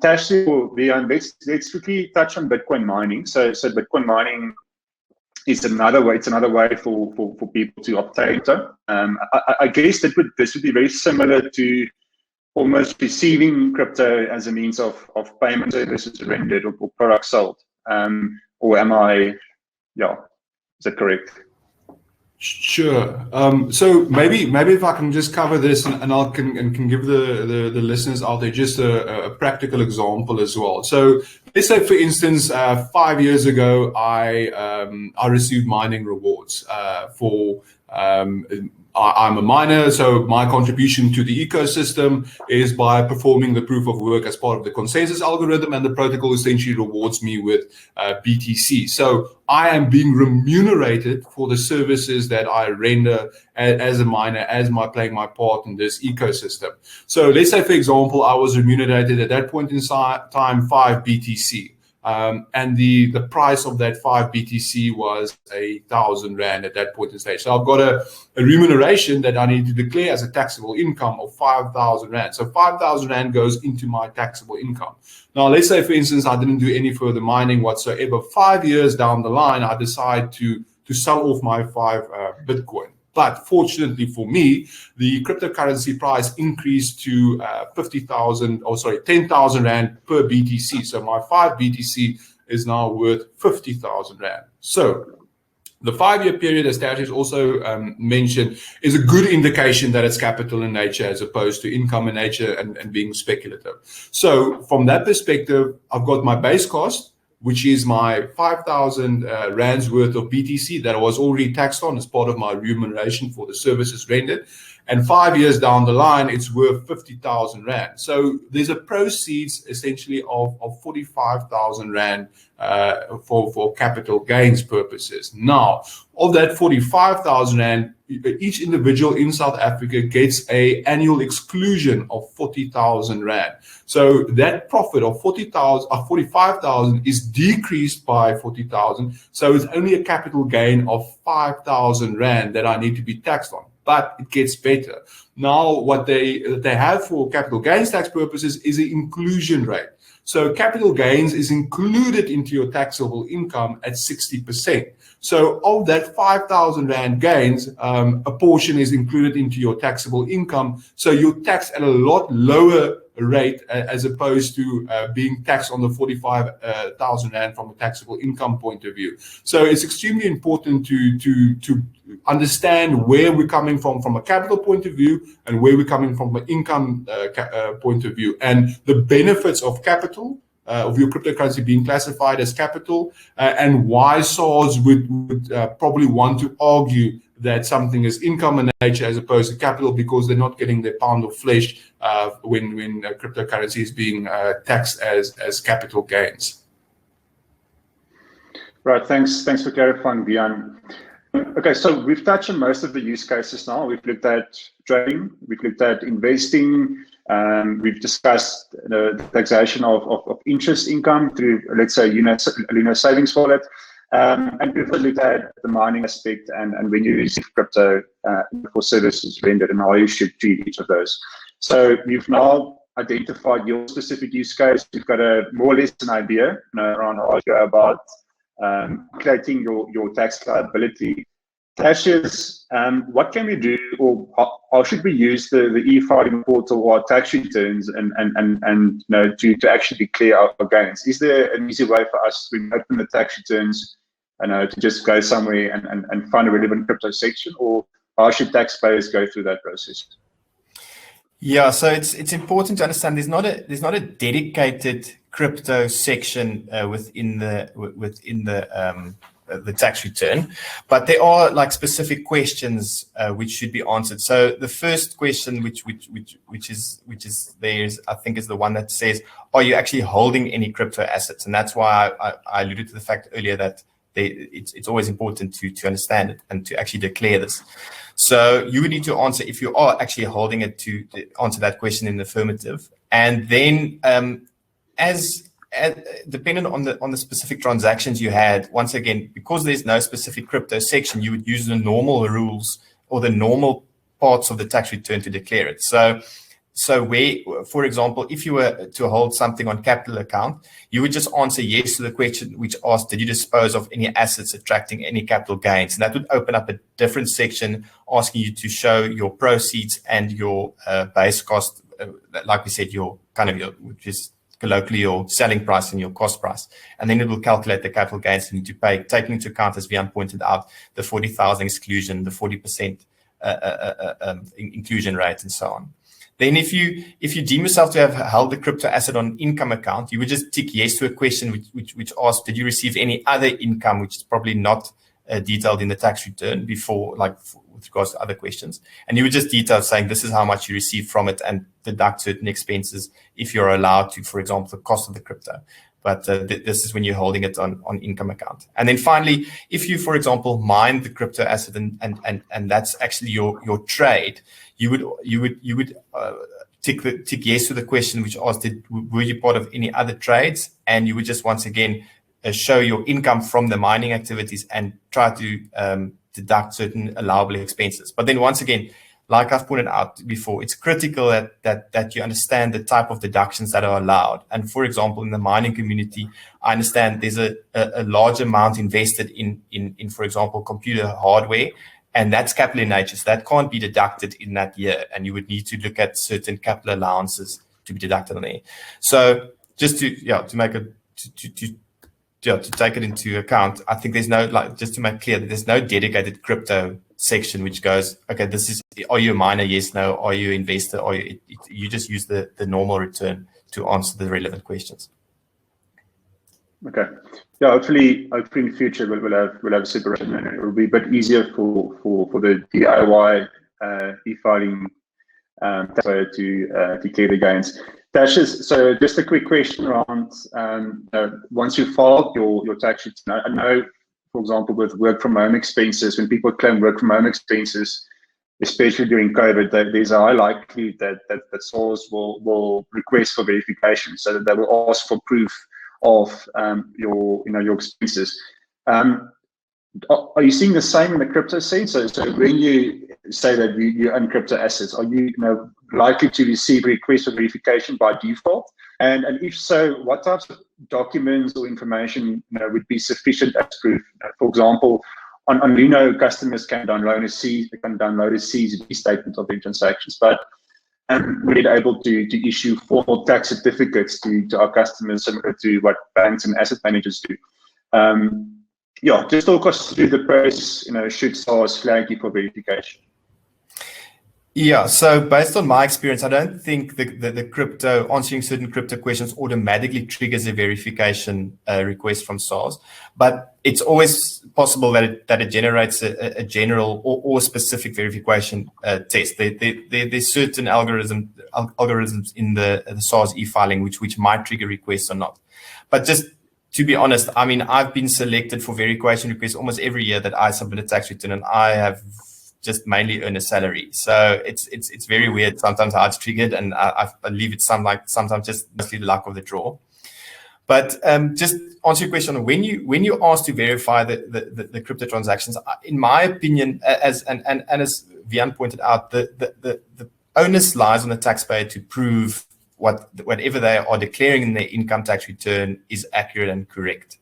Tash, let's quickly touch on Bitcoin mining. So Bitcoin mining is another way. It's another way for people to obtain crypto. I guess this would be very similar to almost receiving crypto as a means of payment services rendered or products sold. Or am I? Yeah, is that correct? Sure. So maybe if I can just cover this and I can give the listeners out there just a practical example as well. So let's say, for instance, 5 years ago, I received mining rewards for. I'm a miner, so my contribution to the ecosystem is by performing the proof of work as part of the consensus algorithm, and the protocol essentially rewards me with BTC. So I am being remunerated for the services that I render as a miner, as playing my part in this ecosystem. So let's say, for example, I was remunerated at that point in time 5 BTC. And the price of that 5 BTC was 1,000 Rand at that point in stage. So I've got a remuneration that I need to declare as a taxable income of 5,000 Rand. So 5,000 Rand goes into my taxable income. Now, let's say, for instance, I didn't do any further mining whatsoever. 5 years down the line, I decide to sell off my 5 Bitcoin. But fortunately for me, the cryptocurrency price increased to 10,000 Rand per BTC. So my 5 BTC is now worth 50,000 Rand. So The 5-year period, as Tertius also mentioned, is a good indication that it's capital in nature as opposed to income in nature and being speculative. So from that perspective, I've got my base cost, which is my 5,000 rands worth of BTC that I was already taxed on as part of my remuneration for the services rendered. And 5 years down the line, it's worth 50,000 rand. So there's a proceeds essentially of 45,000 rand for capital gains purposes. Now, of that 45,000 rand, each individual in South Africa gets an annual exclusion of 40,000 rand. So that profit of 45,000 is decreased by 40,000. So it's only a capital gain of 5,000 rand that I need to be taxed on. But it gets better. Now, what they have for capital gains tax purposes is an inclusion rate. So capital gains is included into your taxable income at 60%. So of that 5,000 rand gains, a portion is included into your taxable income. So you're taxed at a lot lower rate as opposed to being taxed on the 45,000 rand from a taxable income point of view. So it's extremely important to understand where we're coming from a capital point of view and where we're coming from an income point of view, and the benefits of capital, of your cryptocurrency being classified as capital, and why SARS would probably want to argue that something is income in nature as opposed to capital, because they're not getting their pound of flesh when cryptocurrency is being taxed as capital gains. Right, thanks for clarifying, Wiehann. Okay, so we've touched on most of the use cases now. We've looked at trading, we've looked at investing, we've discussed the taxation of interest income through, let's say, Luno savings wallet, and we've looked at the mining aspect and when you receive crypto for services rendered and how you should treat each of those. So you've now identified your specific use case. You've got a more or less an idea around how to go about calculating your tax liability. Tertius, what can we do, or how should we use the e-filing portal or tax returns and to actually declare our gains? Is there an easy way for us to open the tax returns and to just go somewhere and find a relevant crypto section, or how should taxpayers go through that process? Yeah, so it's important to understand there's not a dedicated crypto section within the tax return, but there are like specific questions which should be answered. So the first question, which is there, is I think is the one that says, are you actually holding any crypto assets? And that's why I alluded to the fact earlier that it's always important to understand it and to actually declare this. So you would need to answer if you are actually holding it, to answer that question in the affirmative, and then as dependent on the specific transactions you had, once again, because there's no specific crypto section, you would use the normal rules or the normal parts of the tax return to declare it. So where, for example, if you were to hold something on capital account, you would just answer yes to the question which asked, did you dispose of any assets attracting any capital gains? And that would open up a different section asking you to show your proceeds and your base cost, like we said, which is colloquially your selling price and your cost price. And then it will calculate the capital gains you need to pay, taking into account, as Wiehann pointed out, the 40,000 exclusion, the 40% inclusion rate, and so on. Then if you deem yourself to have held the crypto asset on income account, you would just tick yes to a question which asks, did you receive any other income, which is probably not detailed in the tax return before, with regards to other questions. And you would just detail saying this is how much you receive from it and deduct certain expenses if you're allowed to, for example, the cost of the crypto. But this is when you're holding it on income account. And then finally, if you, for example, mine the crypto asset and that's actually your trade, you would tick yes to the question which asked, were you part of any other trades? And you would just once again show your income from the mining activities and try to deduct certain allowable expenses. But then once again, like I've pointed out before, it's critical that you understand the type of deductions that are allowed. And for example, in the mining community, I understand there's a large amount invested in, for example, computer hardware, and that's capital in nature. So that can't be deducted in that year. And you would need to look at certain capital allowances to be deducted on there. So just to to take it into account, I think there's no, just to make clear that there's no dedicated crypto section which goes, okay, this is, are you a miner? Yes, no. Are you an investor? Or you just use the normal return to answer the relevant questions. Okay. Yeah, hopefully in the future we'll have a separation, and it will be a bit easier for the DIY e-filing to declare the gains. Tertius, so just a quick question around once you filed your tax return. I know, for example, with work from home expenses, when people claim work from home expenses, especially during COVID, there's a high likelihood that SARS will request for verification, so that they will ask for proof of your expenses. Are you seeing the same in the crypto scene? So when you say that you own crypto assets, are you likely to receive requests for verification by default? And if so, what types of documents or information would be sufficient as proof? For example, on Luno, customers can download a CSV statement of their transactions, but we're able to issue formal tax certificates to our customers, similar to what banks and asset managers do. Just talk us through the process, should SARS flag you for verification. Yeah, so based on my experience, I don't think the crypto, answering certain crypto questions automatically triggers a verification request from SARS, but it's always possible that it generates a general or specific verification test. There's certain algorithms in the SARS e-filing which might trigger requests or not. But just to be honest, I mean, I've been selected for verification requests almost every year that I submit a tax return, and I have just mainly earn a salary. So it's very weird sometimes how it's triggered, and I believe it's sometimes just mostly the luck of the draw. But just answer your question, when you ask to verify the crypto transactions, in my opinion, as Wiehann pointed out, the onus lies on the taxpayer to prove whatever they are declaring in their income tax return is accurate and correct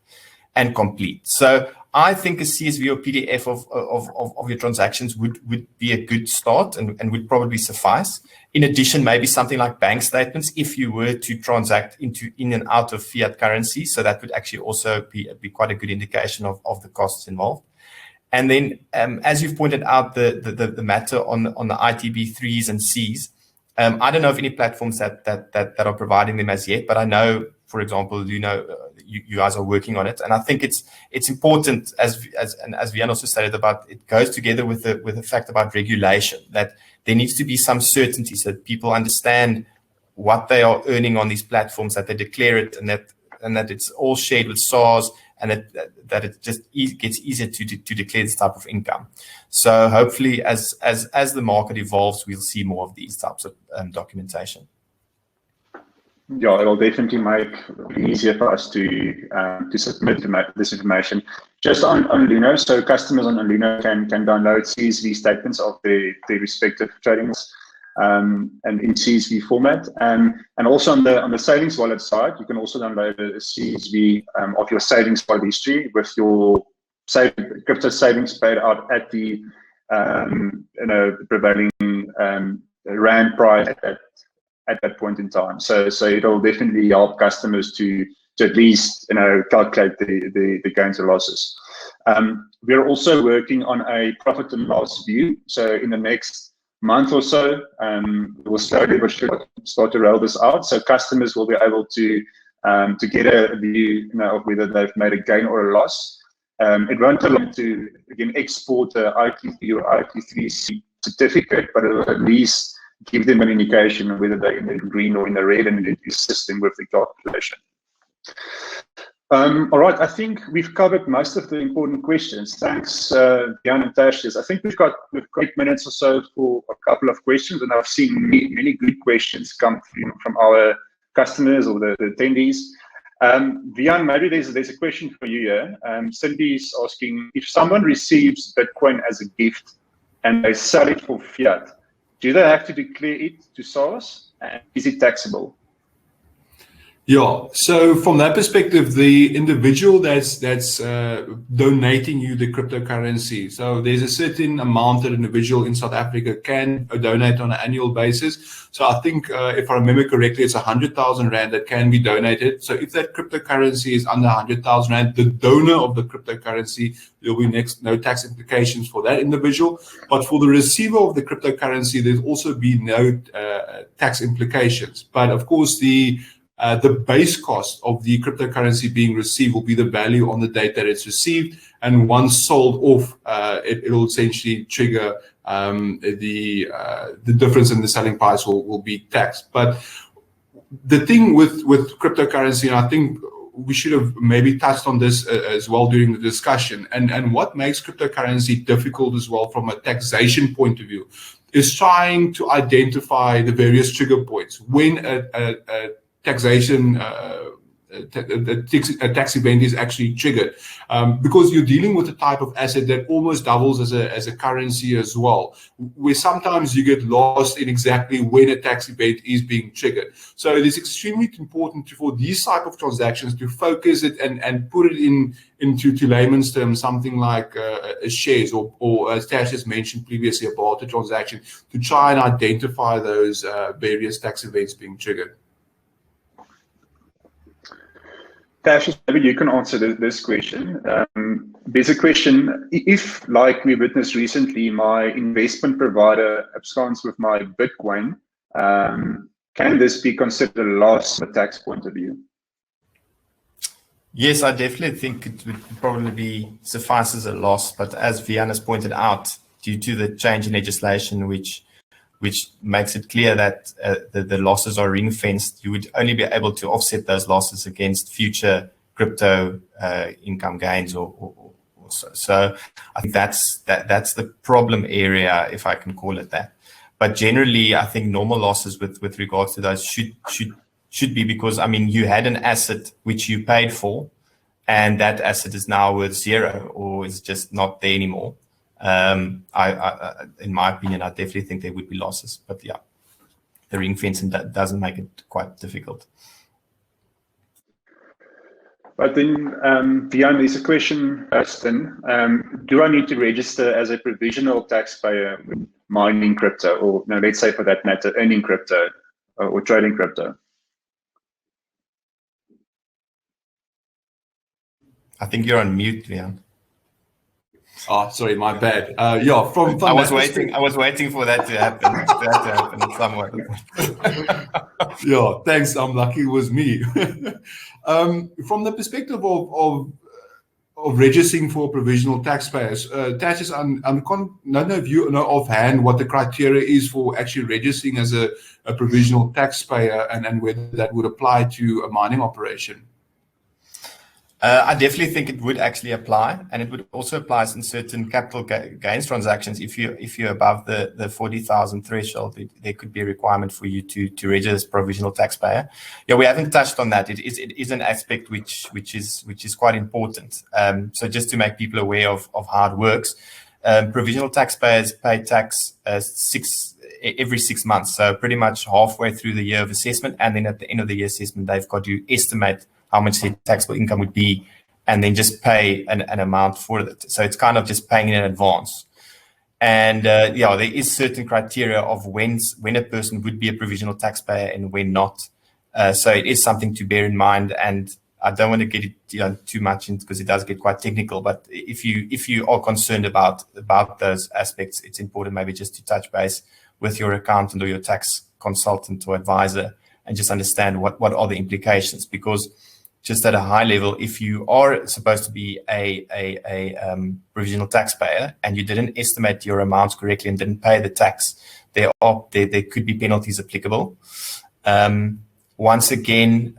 and complete. So I think a CSV or PDF of your transactions would be a good start and would probably suffice. In addition, maybe something like bank statements if you were to transact in and out of fiat currency. So that would actually also be quite a good indication of the costs involved. And then, as you've pointed out, the matter on the ITB 3s and Cs, I don't know of any platforms that are providing them as yet, but I know, for example, Luno, you guys are working on it, and I think it's important, as Wiehann also stated, about it goes together with the fact about regulation, that there needs to be some certainty so that people understand what they are earning on these platforms, that they declare it, and that it's all shared with SARS, and that it just gets easier to declare this type of income. So hopefully, as the market evolves, we'll see more of these types of documentation. Yeah, it will definitely make it easier for us to submit this information. Just on Luno, so customers on Luno can download CSV statements of their respective tradings and in CSV format. And also on the savings wallet side, you can also download a CSV of your savings wallet history with your crypto savings paid out at the prevailing rand price at that point in time. So it'll definitely help customers to at least calculate the gains or losses. We're also working on a profit and loss view. So in the next month or so, we'll slowly but surely start to roll this out. So customers will be able to get a view of whether they've made a gain or a loss. It won't allow them to again export a IQ3 or IQ3C certificate, but it will at least give them an indication of whether they're in the green or in the red, and it assist them with the calculation. All right, I think we've covered most of the important questions. Thanks, Wiehann and Tertius. I think we've got 8 minutes or so for a couple of questions, and I've seen many good questions come from our customers or the attendees. Wiehann, maybe there's a question for you here. Cindy's asking, if someone receives Bitcoin as a gift and they sell it for fiat, do they have to declare it to SARS? And is it taxable? Yeah, so from that perspective, the individual that's donating you the cryptocurrency, so there's a certain amount that an individual in South Africa can donate on an annual basis. So I think, if I remember correctly, it's 100,000 Rand that can be donated. So if that cryptocurrency is under 100,000 Rand, the donor of the cryptocurrency, there'll be no tax implications for that individual. But for the receiver of the cryptocurrency, there'll also be no tax implications. But of course, the base cost of the cryptocurrency being received will be the value on the date that it's received, and once sold off, it'll essentially trigger the difference in the selling price will be taxed. But the thing with cryptocurrency, and I think we should have maybe touched on this as well during the discussion, and what makes cryptocurrency difficult as well from a taxation point of view is trying to identify the various trigger points when a taxation, a tax event is actually triggered, because you're dealing with a type of asset that almost doubles as a currency as well, where sometimes you get lost in exactly when a tax event is being triggered. So it is extremely important for these type of transactions to focus it and put it into layman's terms, something like shares or as Tash has mentioned previously, a barter transaction, to try and identify those various tax events being triggered. Tash, maybe you can answer this question. There's a question, if, like we witnessed recently, my investment provider absconds with my Bitcoin, can this be considered a loss from a tax point of view? Yes, I definitely think it would probably suffice as a loss, but as Wiehann has pointed out, due to the change in legislation, which makes it clear that the losses are ring-fenced, you would only be able to offset those losses against future crypto income gains or so. So I think that's the problem area, if I can call it that. But generally, I think normal losses with regards to those should be, because I mean, you had an asset which you paid for, and that asset is now worth zero or is just not there anymore. In my opinion, I definitely think there would be losses, but yeah, the ring fencing doesn't make it quite difficult. But then, Wiehann, there's a question, Austin. Do I need to register as a provisional taxpayer when mining crypto, or no, let's say for that matter, earning crypto or trading crypto? I think you're on mute, Wiehann. Oh, sorry, my bad. Yeah, from I was waiting for that to happen. Somewhat. Yeah, thanks. I'm lucky it was me. From the perspective of registering for provisional taxpayers, Tash, I don't know if you know offhand what the criteria is for actually registering as a provisional taxpayer, and whether that would apply to a mining operation. I definitely think it would actually apply, and it would also apply in certain capital gains transactions. If you're above the 40,000 threshold, there could be a requirement for you to register as provisional taxpayer. Yeah, we haven't touched on that. It is an aspect which is quite important. So just to make people aware of how it works, provisional taxpayers pay tax every 6 months. So pretty much halfway through the year of assessment, and then at the end of the year assessment, they've got to estimate how much their taxable income would be, and then just pay an amount for it. So it's kind of just paying in advance. And yeah, there is certain criteria of when a person would be a provisional taxpayer and when not. So it is something to bear in mind. And I don't want to get it too much into, because it does get quite technical. But if you are concerned about those aspects, it's important maybe just to touch base with your accountant or your tax consultant or advisor and just understand what are the implications. Because just at a high level, if you are supposed to be a provisional taxpayer and you didn't estimate your amounts correctly and didn't pay the tax, there could be penalties applicable. Once again,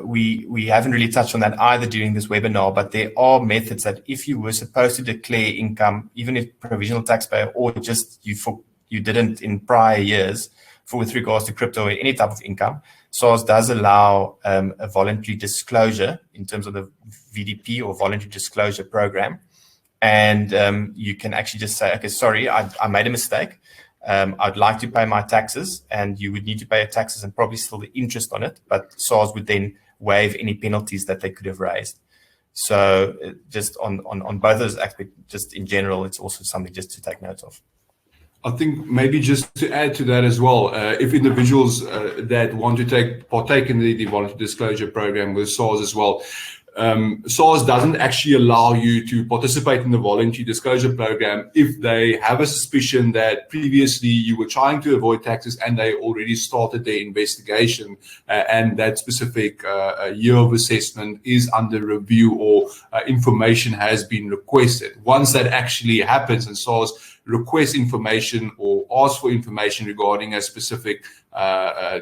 we haven't really touched on that either during this webinar, but there are methods that if you were supposed to declare income, even if provisional taxpayer, or just you didn't in prior years, with regards to crypto or any type of income, SARS does allow a voluntary disclosure in terms of the VDP or voluntary disclosure program. And you can actually just say, okay, sorry, I made a mistake. I'd like to pay my taxes, and you would need to pay your taxes and probably still the interest on it, but SARS would then waive any penalties that they could have raised. So just on both those aspects, just in general, it's also something just to take note of. I think maybe just to add to that as well, if individuals that want to partake in the voluntary disclosure program with SARS as well, SARS doesn't actually allow you to participate in the voluntary disclosure program if they have a suspicion that previously you were trying to avoid taxes and they already started their investigation and that specific year of assessment is under review or information has been requested. Once that actually happens and SARS request information or ask for information regarding a specific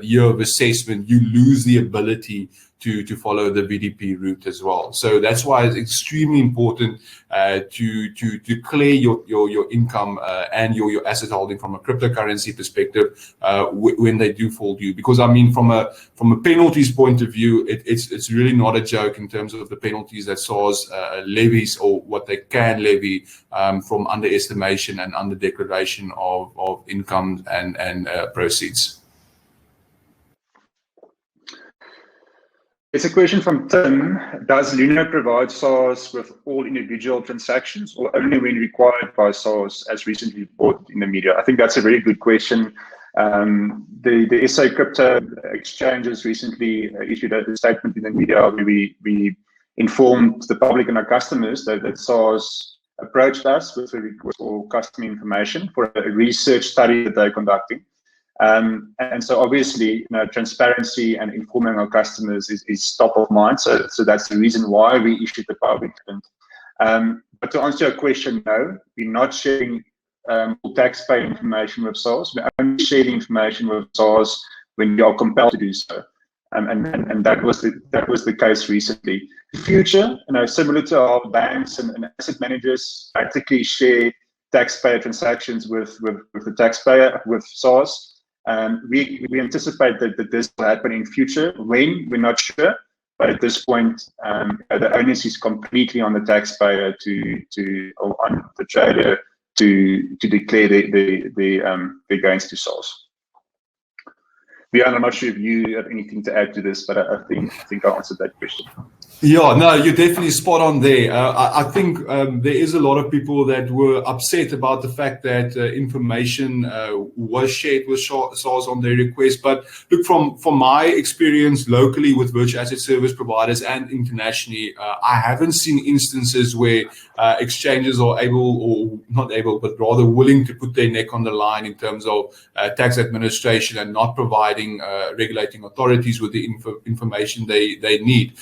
year of assessment, you lose the ability to follow the VDP route as well. So that's why it's extremely important to clear your income and your asset holding from a cryptocurrency perspective when they do fall due. Because I mean, from a penalties point of view, it's really not a joke in terms of the penalties that SARS levies or what they can levy from underestimation and underdeclaration of income and proceeds. It's a question from Tim. Does Luno provide SARS with all individual transactions or only when required by SARS, as recently reported in the media? I think that's a very good question. The SA crypto exchanges recently issued a statement in the media where we informed the public and our customers that SARS approached us with a request for customer information for a research study that they're conducting. And so obviously, transparency and informing our customers is top of mind. So that's the reason why we issued the public statement. But to answer your question, no, we're not sharing taxpayer information with SARS. We're only sharing information with SARS when we are compelled to do so. And that was the case recently. In the future, similar to how banks and asset managers practically share taxpayer transactions with the taxpayer, with SARS. We anticipate that this will happen in future. When, we're not sure, but at this point, the onus is completely on the taxpayer or on the trader to declare the gains to SARS. Wiehann, I'm not sure if you have anything to add to this, but I think I answered that question. Yeah, no, you're definitely spot on there. I think there is a lot of people that were upset about the fact that information was shared with SARS on their request. But look, from my experience locally with virtual asset service providers and internationally, I haven't seen instances where exchanges are able, or not able, but rather willing to put their neck on the line in terms of tax administration and not providing regulating authorities with the information they need.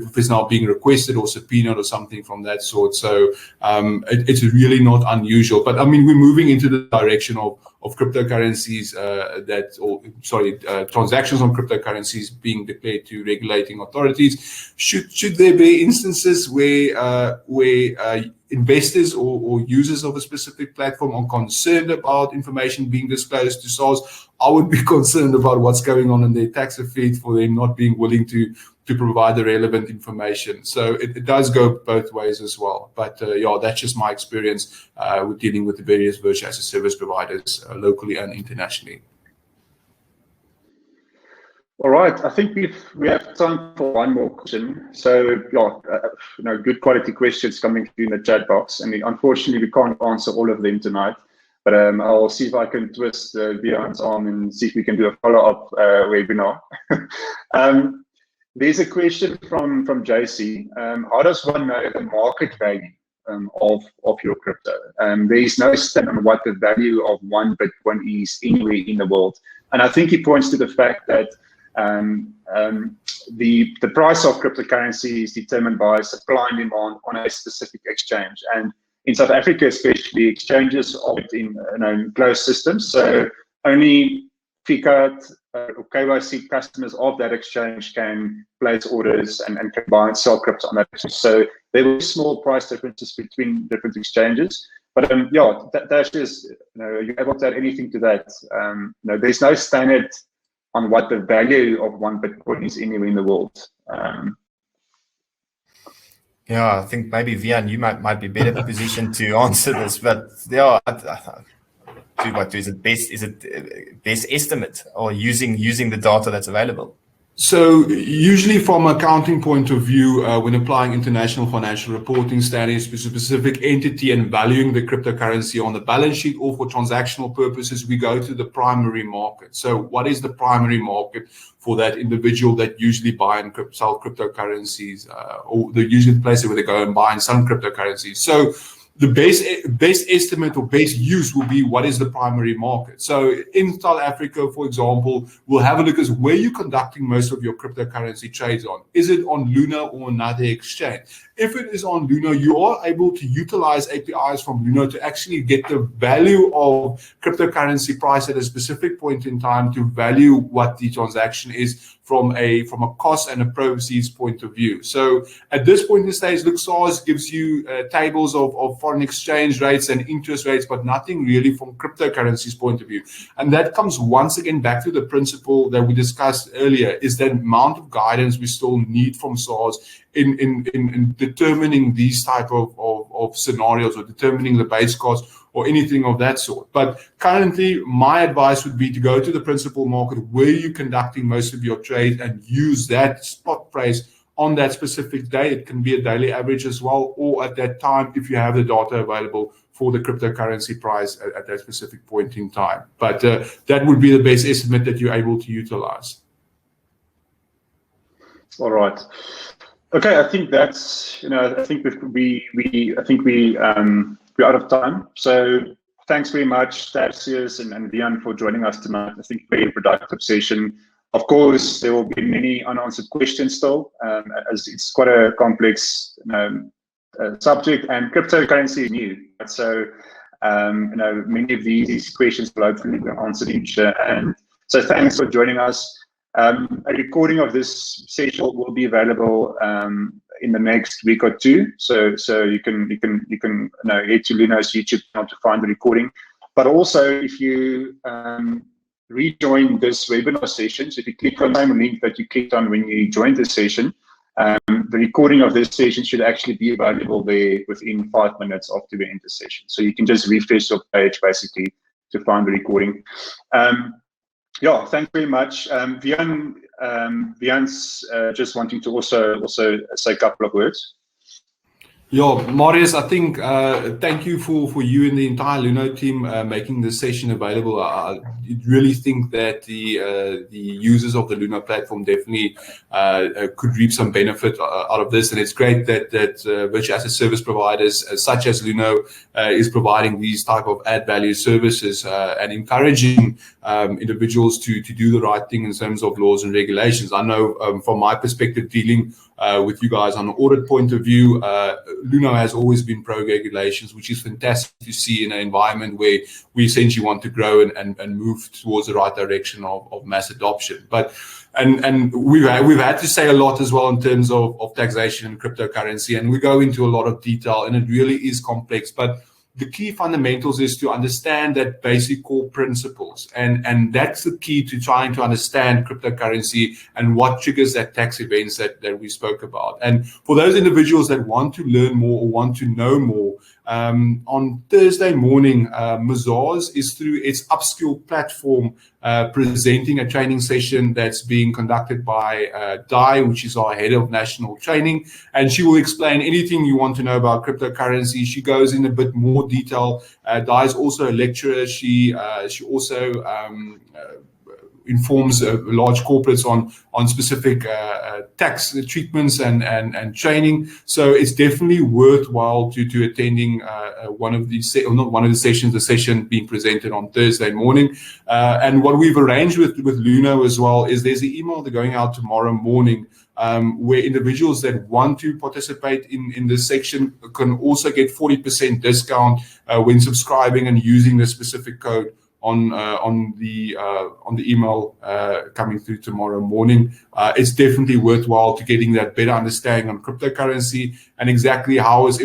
If it's now being requested or subpoenaed or something from that sort. So it's really not unusual. But I mean, we're moving into the direction of cryptocurrencies transactions on cryptocurrencies being declared to regulating authorities. Should there be instances where investors or users of a specific platform are concerned about information being disclosed to SARS? I would be concerned about what's going on in their tax feed for them not being willing to provide the relevant information. So it does go both ways as well. But yeah, that's just my experience with dealing with the various virtual asset service providers locally and internationally. All right, I think we have time for one more question. So yeah, good quality questions coming through in the chat box, and unfortunately we can't answer all of them tonight. But I'll see if I can twist Wiehann's arm and see if we can do a follow-up webinar. There's a question from JC. How does one know the market value of your crypto? There is no standard on what the value of one Bitcoin is anywhere in the world. And I think he points to the fact that the price of cryptocurrency is determined by supply and demand on a specific exchange. And in South Africa, especially, exchanges operate in closed systems. So only FICAT or KYC customers of that exchange can place orders and can buy and sell crypto on that exchange. So there will be small price differences between different exchanges. But yeah, that's just, you're able to add anything to that. There's no standard on what the value of one Bitcoin is anywhere in the world. Yeah, I think maybe Wiehann, you might be better positioned to answer this, but yeah, is it best estimate or using the data that's available? So usually from an accounting point of view, when applying international financial reporting standards to a specific entity and valuing the cryptocurrency on the balance sheet or for transactional purposes, we go to the primary market. So what is the primary market for that individual that usually buy and sell cryptocurrencies, or the usually the place where they go and buy and sell cryptocurrencies? So the base estimate or base use will be what is the primary market. So in South Africa, for example, we'll have a look at where you're conducting most of your cryptocurrency trades on. Is it on Luno or another exchange? If it is on Luno, you are able to utilize APIs from Luno to actually get the value of cryptocurrency price at a specific point in time to value what the transaction is from a cost and a proceeds point of view. So at this point in the stage, Mazars gives you tables of foreign exchange rates and interest rates, but nothing really from cryptocurrency's point of view. And that comes once again back to the principle that we discussed earlier, is the amount of guidance we still need from Mazars in determining these type of scenarios or determining the base cost or anything of that sort. But currently, my advice would be to go to the principal market where you're conducting most of your trade and use that spot price on that specific day. It can be a daily average as well, or at that time if you have the data available for the cryptocurrency price at that specific point in time. But that would be the base estimate that you're able to utilize. All right. Okay, I think that's, I think we're out of time. So thanks very much, Tertius and Wiehann, for joining us tonight. I think very productive session. Of course, there will be many unanswered questions still, as it's quite a complex subject, and cryptocurrency is new. So many of these questions will hopefully be answered in future. And so thanks for joining us. A recording of this session will be available in the next week or two, so you can head to Luno's YouTube channel to find the recording. But also, if you rejoin this webinar session, so if you click on the same link that you clicked on when you joined the session, the recording of this session should actually be available there within 5 minutes after we end the session. So you can just refresh your page basically to find the recording. Yeah, thanks very much. Wiehand's just wanting to also say a couple of words. Yeah, Marius, I think thank you for you and the entire Luno team making this session available. I really think that the users of the Luno platform definitely could reap some benefit out of this, and it's great that virtual asset service providers such as Luno is providing these type of add value services and encouraging individuals to do the right thing in terms of laws and regulations. I know from my perspective, dealing with you guys on an audit point of view, Luno has always been pro-regulations, which is fantastic to see in an environment where we essentially want to grow and move towards the right direction of mass adoption. But and we've had to say a lot as well in terms of taxation and cryptocurrency, and we go into a lot of detail, and it really is complex. But the key fundamentals is to understand that basic core principles, and that's the key to trying to understand cryptocurrency and what triggers that tax events that we spoke about. And for those individuals that want to learn more or want to know more, on Thursday morning, Mazars is through its upskill platform presenting a training session that's being conducted by Di, which is our head of national training, and she will explain anything you want to know about cryptocurrency. She goes in a bit more detail. Di is also a lecturer. She also informs large corporates on specific tax treatments and training. So it's definitely worthwhile to attending one of these, or not one of the sessions, the session being presented on Thursday morning. And what we've arranged with Luno as well is there's an email that's going out tomorrow morning where individuals that want to participate in this section can also get 40% discount when subscribing and using the specific code on the email coming through tomorrow morning. It's definitely worthwhile to getting that better understanding on cryptocurrency and exactly how it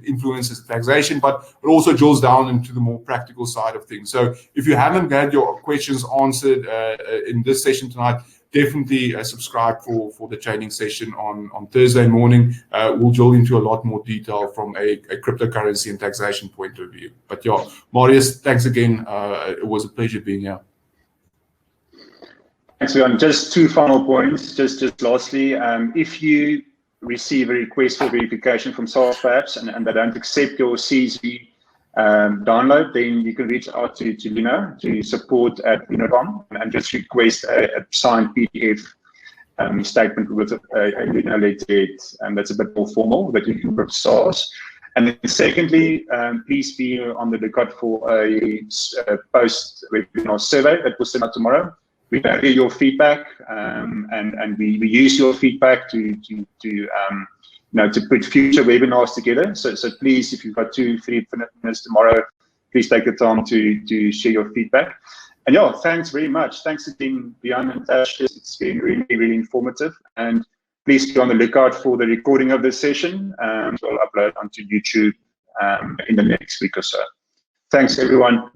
influences taxation, but it also drills down into the more practical side of things. So if you haven't had your questions answered in this session tonight, definitely subscribe for the training session on Thursday morning. We'll drill into a lot more detail from a cryptocurrency and taxation point of view. But yeah, Marius, thanks again. It was a pleasure being here. Thanks, Wiehann. Just two final points. Just lastly, if you receive a request for verification from SARS perhaps and they don't accept your CSV download, then you can reach out to Luno, to support@luno.com, and just request a signed PDF statement with a Luno letterhead, and that's a bit more formal that you can put SARS. And then secondly, please be on the lookout for a post-webinar survey that will send out tomorrow. We value your feedback, and we use your feedback to put future webinars together. So please, if you've got 2-3 minutes tomorrow, please take the time to share your feedback. And yeah, thanks very much. Thanks again, Wiehann and Tertius. It's been really, really informative. And please be on the lookout for the recording of this session. So I'll upload onto YouTube in the next week or so. Thanks, everyone.